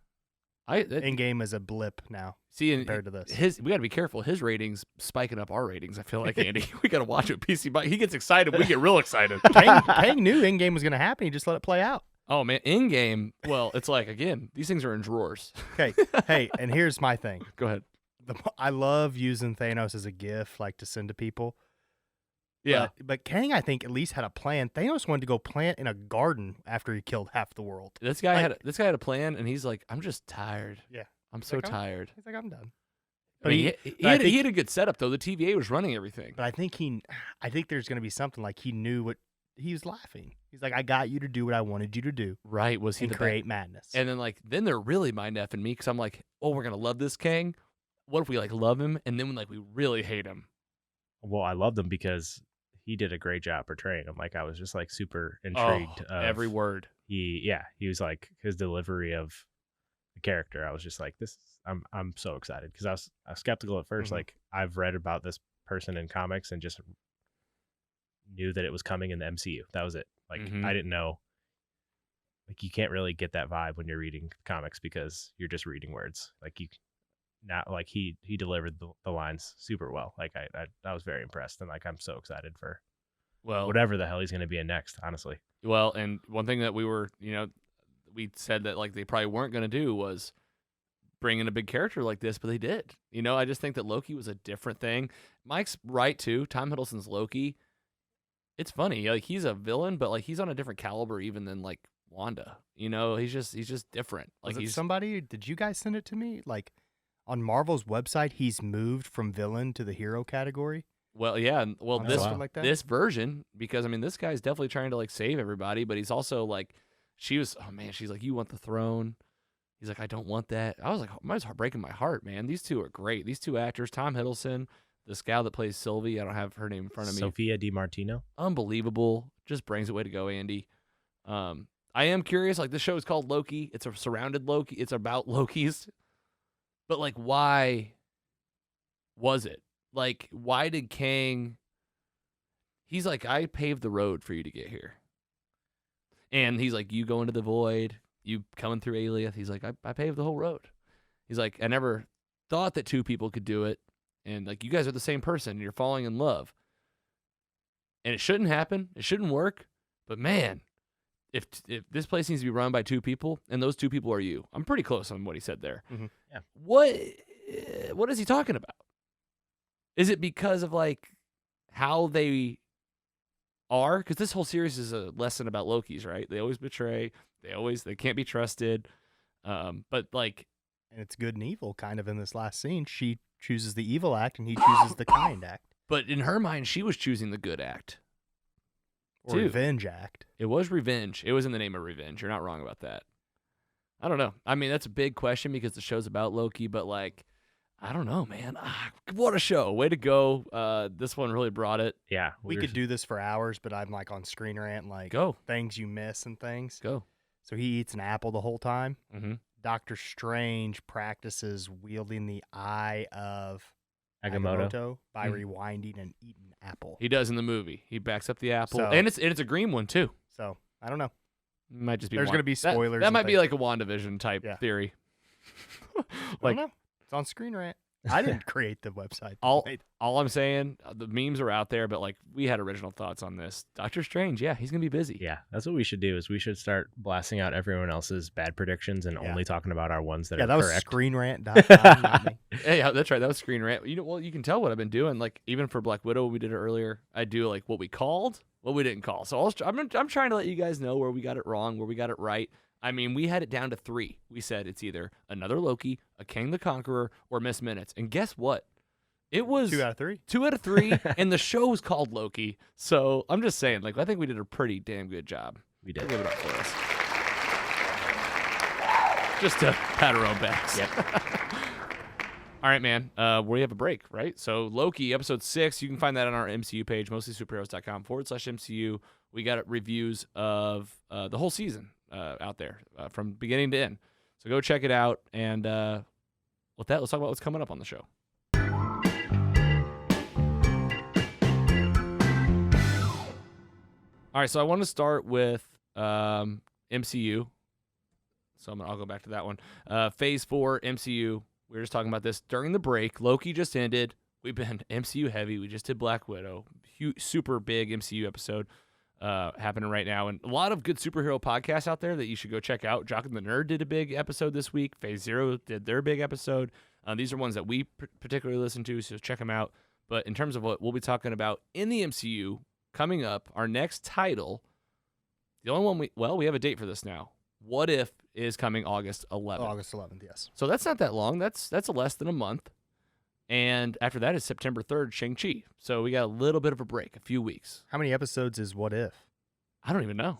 Endgame is a blip now See, compared to this. we got to be careful. His ratings spiking up our ratings. I feel like Andy. We got to watch it. PC Mike. He gets excited. We get real excited. Kang knew Endgame was going to happen. He just let it play out. Oh man, in game. Well, it's like again, these things are in drawers. Okay. Hey, and here's my thing. Go ahead. I love using Thanos as a gift, like to send to people. Yeah. But Kang, I think, at least had a plan. Thanos wanted to go plant in a garden after he killed half the world. This guy like- had a plan, and he's like, I'm just tired. Yeah. I'm so like, tired. He's like, I'm done. I mean, he but I had, he think- had a good setup though. The TVA was running everything. But I think there's going to be something like he knew what he was laughing. He's like, I got you to do what I wanted you to do Right? Was he and the create madness. And then they're really mind effing me because I'm like, oh, we're gonna love this Kang. What if we love him and then we really hate him? Well, I loved him because he did a great job portraying him. I was just super intrigued. Oh, every word. He was his delivery of the character. I was just like, this. I'm so excited because I was skeptical at first. Mhm. I've read about this person in comics and just knew that it was coming in the MCU. That was it. Mhm. I didn't know. You can't really get that vibe when you're reading comics because you're just reading words. He delivered the lines super well. I was very impressed and I'm so excited for whatever the hell he's going to be in next, honestly. Well, and one thing that we were, we said that they probably weren't going to do was bring in a big character like this, but they did. I just think that Loki was a different thing. Mike's right too. Tom Hiddleston's Loki. It's funny. He's a villain, but he's on a different caliber even than Wanda. He's just different. Was it somebody? Did you guys send it to me? On Marvel's website, he's moved from villain to the hero category. Well, yeah. Well, Like that? this version, because this guy's definitely trying to save everybody, but he's also she's like, you want the throne? He's like, I don't want that. I was like, mine's breaking my heart, man. These two are great. These two actors, Tom Hiddleston, this gal that plays Sylvie, I don't have her name in front of me. Sophia DiMartino. Unbelievable. Just brings it. Way to go, Andy. I am curious. This show is called Loki. It's a surrounded Loki. It's about Lokis. But why was it? Why did Kang? He's like, I paved the road for you to get here. And he's like, you go into the void. You coming through Alioth. He's like, I paved the whole road. He's like, I never thought that two people could do it. And you guys are the same person. And you're falling in love. And it shouldn't happen. It shouldn't work. But man, if this place needs to be run by two people, and those two people are you, I'm pretty close on what he said there. Mm-hmm. Yeah. What is he talking about? Is it because of how they are? Because this whole series is a lesson about Lokis, right? They always betray. They can't be trusted. And it's good and evil kind of in this last scene. She chooses the evil act and he chooses the kind act. But in her mind, she was choosing the good act. Or revenge act. It was revenge. It was in the name of revenge. You're not wrong about that. I don't know. I mean, that's a big question because the show's about Loki, but I don't know, man. What a show. Way to go. This one really brought it. Yeah. We could do this for hours, but I'm on Screen Rant, go. Things you miss and things. Go. So he eats an apple the whole time. Mm-hmm. Doctor Strange practices wielding the eye of Agamotto by rewinding and eating an apple. He does in the movie. He backs up the apple, and it's a green one too. So I don't know. Might just be. There's going to be spoilers. That might be a WandaVision type theory. I don't know. It's on Screen Rant. I didn't create the website. All I'm saying, the memes are out there, but we had original thoughts on this. Doctor Strange, yeah, he's gonna be busy. Yeah, that's what we should do. Is we should start blasting out everyone else's bad predictions and only talking about our ones that are correct. Yeah, that was ScreenRant.com, not me. Yeah, that's right. That was Screen Rant. You can tell what I've been doing. Even for Black Widow, we did it earlier. I do what we called, what we didn't call. So I'm trying to let you guys know where we got it wrong, where we got it right. I mean, we had it down to 3. We said it's either another Loki, a Kang the Conqueror, or Miss Minutes. And guess what? It was 2 out of 3. 2 out of 3, and the show was called Loki. So I'm just saying, I think we did a pretty damn good job. We did. Give it up for us. Just to pat our own backs. Yep. All right, man. We have a break, right? So Loki, episode 6, you can find that on our MCU page, mostlysuperheroes.com/MCU. We got reviews of the whole season out there from beginning to end. So go check it out. And with that, let's talk about what's coming up on the show. All right, so I want to start with MCU. So I'll go back to that one. Phase 4, MCU. We were just talking about this during the break. Loki just ended. We've been MCU heavy. We just did Black Widow. Super big MCU episode happening right now. And a lot of good superhero podcasts out there that you should go check out. Jock and the Nerd did a big episode this week. Phase 0 did their big episode. These are ones that we particularly listen to, so check them out. But in terms of what we'll be talking about in the MCU, coming up, our next title, the only one we have a date for this now. What If is coming August 11th. August 11th, yes. So that's not that long. That's less than a month. And after that is September 3rd, Shang-Chi. So we got a little bit of a break, a few weeks. How many episodes is What If? I don't even know.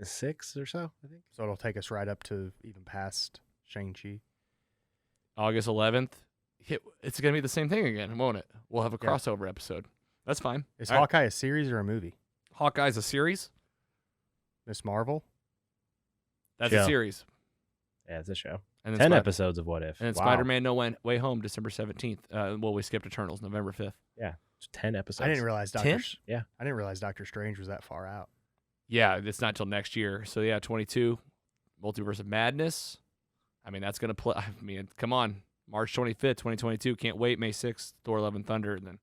6 or so, I think. So it'll take us right up to even past Shang-Chi. August 11th. It's going to be the same thing again, won't it? We'll have a Yeah. crossover episode. That's fine. Is All right. Hawkeye a series or a movie? Hawkeye's a series? Miss Marvel? That's Show. a series. Yeah, it's a show. And then 10 Spi- episodes of What If. And then Wow. Spider-Man No Way Home, December 17th. Well, we skipped Eternals, November 5th. Yeah, it's 10 episodes. I didn't realize 10? Yeah. I didn't realize Doctor Strange was that far out. Yeah, it's not till next year. So, yeah, 22, Multiverse of Madness. I mean, that's going to play. I mean, come on. March 25th, 2022. Can't wait. May 6th, Thor Love and Thunder. And then a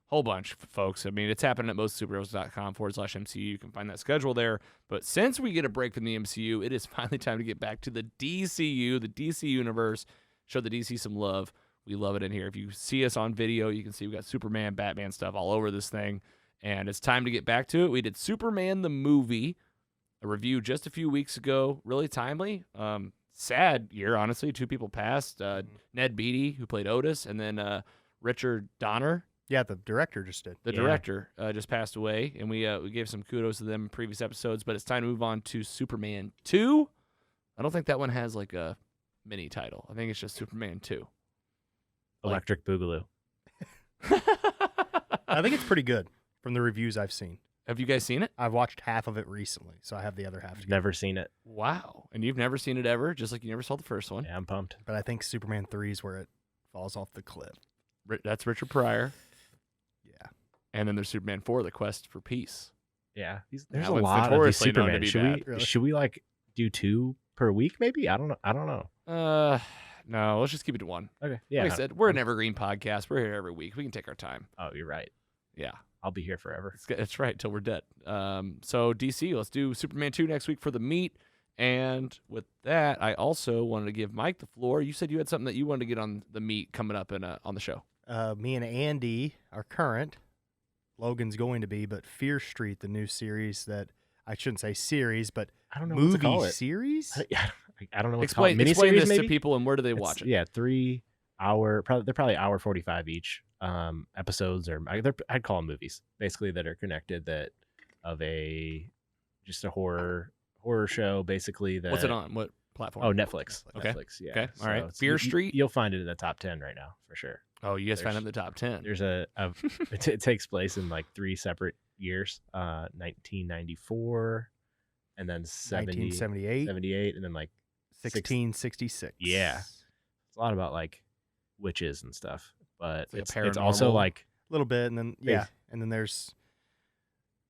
whole bunch, folks. I mean, it's happening at mostsuperheroes.com/MCU. You can find that schedule there. But since we get a break from the MCU, it is finally time to get back to the DCU, the DC universe. Show the DC some love. We love it in here. If you see us on video, you can see we got Superman, Batman stuff all over this thing. And it's time to get back to it. We did Superman the movie, a review just a few weeks ago. Really timely. Sad year, honestly. 2 people passed. Ned Beatty, who played Otis, and then Richard Donner, Yeah, the director just did. the Yeah. director, just passed away. And we gave some kudos to them in previous episodes. But it's time to move on to Superman 2. I don't think that one has like a mini title. I think it's just Superman 2. Electric Boogaloo. I think it's pretty good from the reviews I've seen. Have you guys seen it? I've watched half of it recently, so I have the other half to go. Never seen it. Wow. And you've never seen it ever, just like you never saw the first one. Yeah, I'm pumped. But I think Superman 3 is where it falls off the cliff. That's Richard Pryor. Yeah. And then there's Superman 4, The Quest for Peace. Yeah, there's That a one's lot of these notoriously known to Superman. be Should bad. we Really? should we like do 2 per week? Maybe I don't know. No, let's just keep it to 1. Okay, yeah. Like I said, we're an evergreen podcast. We're here every week. We can take our time. Oh, you're right. Yeah, I'll be here forever. that's right, till we're dead. So DC, let's do Superman 2 next week for the meet. And with that, I also wanted to give Mike the floor. You said you had something that you wanted to get on the meet coming up on the show. Me and Andy are current. Logan's going to be, but Fear Street, the new series that I shouldn't say series, but I don't know what to call movie it. series. I don't know what to call it. Explain Miniseries, this maybe? to people, and where do they It's- watch it? Yeah, 3 hour. They're probably hour 45 each. Episodes, or I'd call them movies, basically, that are connected. That of just a horror show, basically. That What's it on? What platform? Oh, Netflix. Okay. Netflix. Yeah. Okay, all right. it's- Fear Street? You'll find it in the top 10 right now for sure. Oh, you guys found it there's- in the top 10. There's it takes place in like 3 separate years. 1994, and then 1978, 78, and then like 1666. Yeah. it's a lot about like witches and stuff, but It's like it's also paranormal. like A little bit, and then and then there's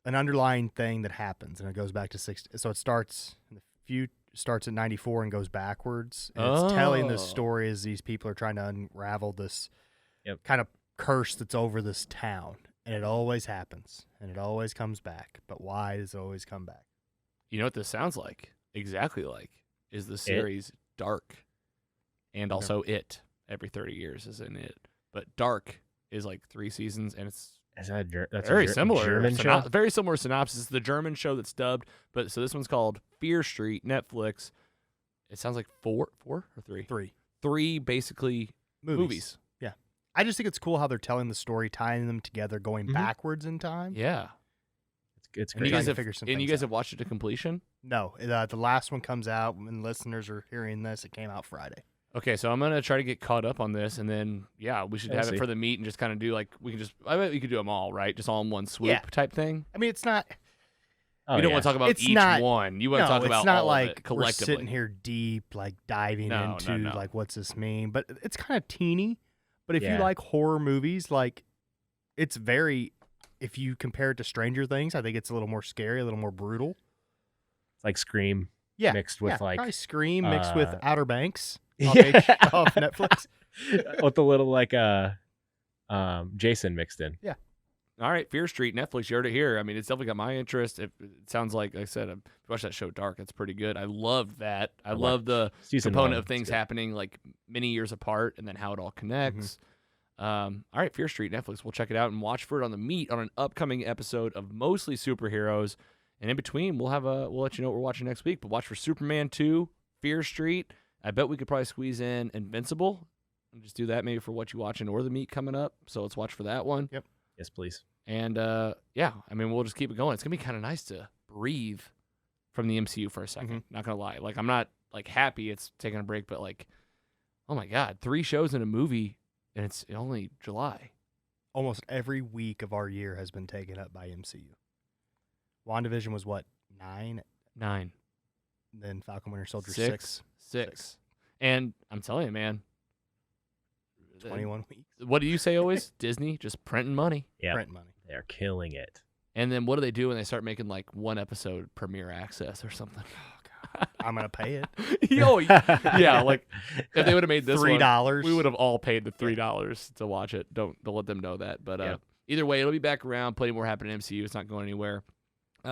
an underlying thing that happens, and it goes back to 60. So it starts starts at 94 and goes backwards. And it's telling the Oh. story as these people are trying to unravel this Yep. kind of curse that's over this town, and it always happens, and it always comes back. But why does it always come back? You know what this sounds like? Exactly like is the series Dark, and also It. Every 30 years is in It, but Dark is like 3 seasons, and it's that's a very similar. German show. Very similar synopsis. The German show that's dubbed, but so this one's called Fear Street, Netflix. It sounds like 4 or 3. 3 basically movies. Yeah, I just think it's cool how they're telling the story, tying them together, going Mhm. backwards in time. Yeah, It's and great. you guys to have figure some and you things guys out. have watched it to completion. No, the last one comes out when listeners are hearing this. It came out Friday. Okay, so I'm gonna try to get caught up on this, and then we should Yeah, have see. it for the meet and just kind of do like I bet we could do them all, right? Just all in one swoop Yeah. type thing. I mean, it's not. Oh, You don't yeah. want to talk about It's each not- one. You want to No, talk it's about not all like of it we're collectively. sitting here deep, like diving No, into no. like what's this mean. But it's kind of teeny. But if you Yeah. like horror movies, like it's very. If you compare it to Stranger Things, I think it's a little more scary, a little more brutal. It's like Scream Yeah, mixed with like probably Scream mixed with uh, Outer Banks yeah. off Netflix. with a little like Jason mixed in. All right, Fear Street, Netflix. You heard it here. I mean, it's definitely got my interest. It sounds like I said, if you watch that show Dark, it's pretty good. I loved that. I love the Season component 1, of things it's good. happening like many years apart, and then how it all connects. All right, Fear Street, Netflix. We'll check it out and watch for it on the meet on an upcoming episode of Mostly Superheroes. And in between, we'll let you know what we're watching next week. But watch for Superman 2, Fear Street. I bet we could probably squeeze in Invincible and just do that maybe for What You Watching or the meet coming up. So let's watch for that one. Yes, please. And yeah, I mean, we'll just keep it going. It's gonna be kind of nice to breathe from the MCU for a second. Not gonna lie, like I'm not like happy it's taking a break, but like, oh my god, 3 shows in a movie, and it's only July. Almost every week of our year has been taken up by MCU. WandaVision was what, 9? 9. Then Falcon Winter Soldier 6. 6. And I'm telling you, man, 21 weeks. what do you say always? Disney just printing money. Yeah, Print money. they're killing it. And then what do they do when they start making like 1 episode premiere access or something? I'm gonna pay it. Yo, yeah, like if they would have made this one, $3. we would have all paid the $3 to watch it. Don't let them know that. But Yep. either way, it'll be back around. Plenty more happening in MCU. It's not going anywhere.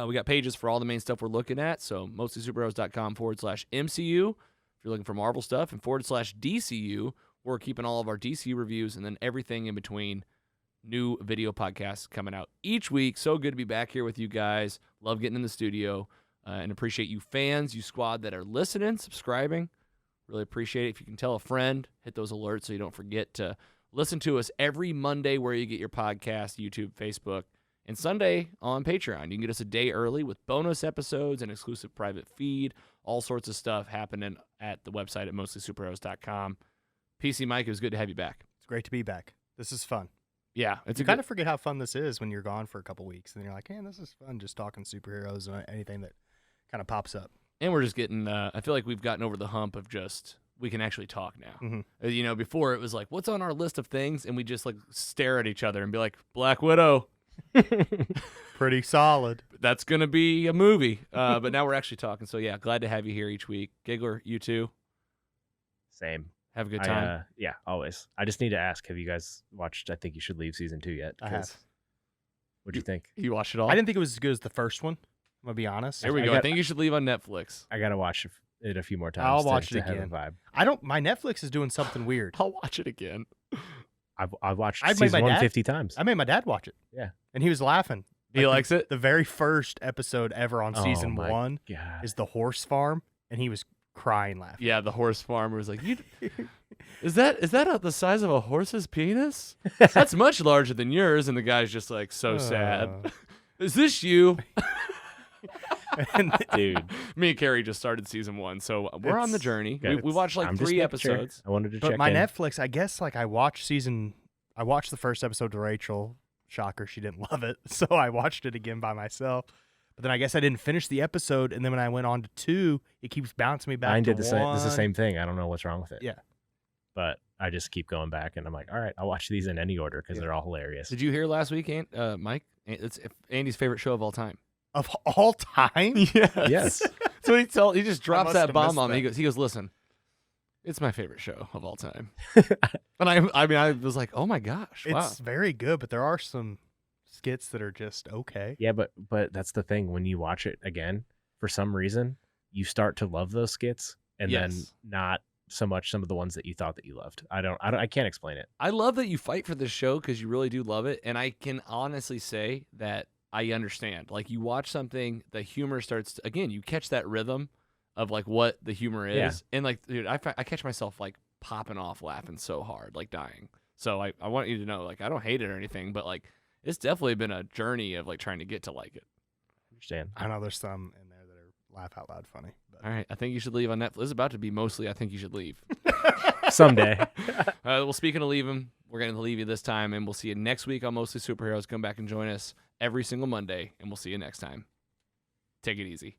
We got pages for all the main stuff we're looking at. So mostlysuperheroes.com/MCU if you're looking for Marvel stuff, and /DCU. We're keeping all of our DC reviews and then everything in between. New video podcasts coming out each week. So good to be back here with you guys. Love getting in the studio. And appreciate you fans, you squad that are listening, subscribing. Really appreciate it. If you can tell a friend, hit those alerts so you don't forget to listen to us every Monday where you get your podcast, YouTube, Facebook, and Sunday on Patreon. You can get us a day early with bonus episodes and exclusive private feed, all sorts of stuff happening at the website at mostlysuperheroes.com. PC Mike, it was good to have you back. It's great to be back. This is fun. Yeah, it's You a kind good, of forget how fun this is when you're gone for a couple weeks, and you're like, man, this is fun just talking superheroes and anything that kind of pops up. and we're just getting, I feel like we've gotten over the hump of just, we can actually talk now. You know, before it was like, what's on our list of things? And we just like stare at each other and be like, Black Widow. Pretty solid. That's going to be a movie. But now we're actually talking. So, yeah, glad to have you here each week. Giggler, you too. Same. Have a good time. Yeah, always. I just need to ask, have you guys watched I Think You Should Leave season 2 yet? I have. 'Cause What'd you think? You watched it all? I didn't think it was as good as the first one. I'm gonna be honest. There we go. I think you should leave on Netflix. I gotta watch it a few more times. I'll to- watch to it have a again. vibe. I don't. My Netflix is doing something weird. I'll watch it again. I've watched I've made season my 1 dad- 50 times. I made my dad watch it. Yeah. And he was laughing. He Like, likes it? The very first episode ever on season my 1 God. is the horse farm, and he was crying laughing. Yeah, the horse farmer was like, is that the size of a horse's penis? That's much larger than yours. And the guy's just like, so sad. Is this you? And Dude. Me and Carrie just started season 1, so we're on the It's- journey. Okay. We watched like I'm just 3 making sure. episodes. I wanted to but check my in. Netflix, I guess, like I watched the first episode to Rachel. Shocker, she didn't love it, so I watched it again by myself. But then I guess I didn't finish the episode, and then when I went on to 2, it keeps bouncing me back Mine to did the same. It's the 1. same thing. I don't know what's wrong with it. Yeah. But I just keep going back, and I'm like, all right, I'll watch these in any order because they're all hilarious. Did you hear last week, Mike? It's Andy's favorite show of all time. Of all time. Yes. So he just drops must that have bomb missed on me. that. He goes, listen, it's my favorite show of all time. And I was like, oh my gosh, wow. It's very good, but there are some skits that are just okay. Yeah, but that's the thing. When you watch it again, for some reason, you start to love those skits, and then Yes. not so much some of the ones that you thought that you loved. I can't explain it. I love that you fight for this show because you really do love it. And I can honestly say that I understand. Like, you watch something, the humor starts to, again, you catch that rhythm of like what the humor is. Yeah. And like, dude, I catch myself like popping off laughing so hard, like dying. So I want you to know, like, I don't hate it or anything, but like, it's definitely been a journey of like trying to get to like it. Understand? I know there's some in there that are laugh out loud funny. But All right. I think you should leave on Netflix. It's about to be mostly I think you should leave. Someday. Well, speaking of leaving, we're going to leave you this time, and we'll see you next week on Mostly Superheroes. Come back and join us every single Monday, and we'll see you next time. Take it easy.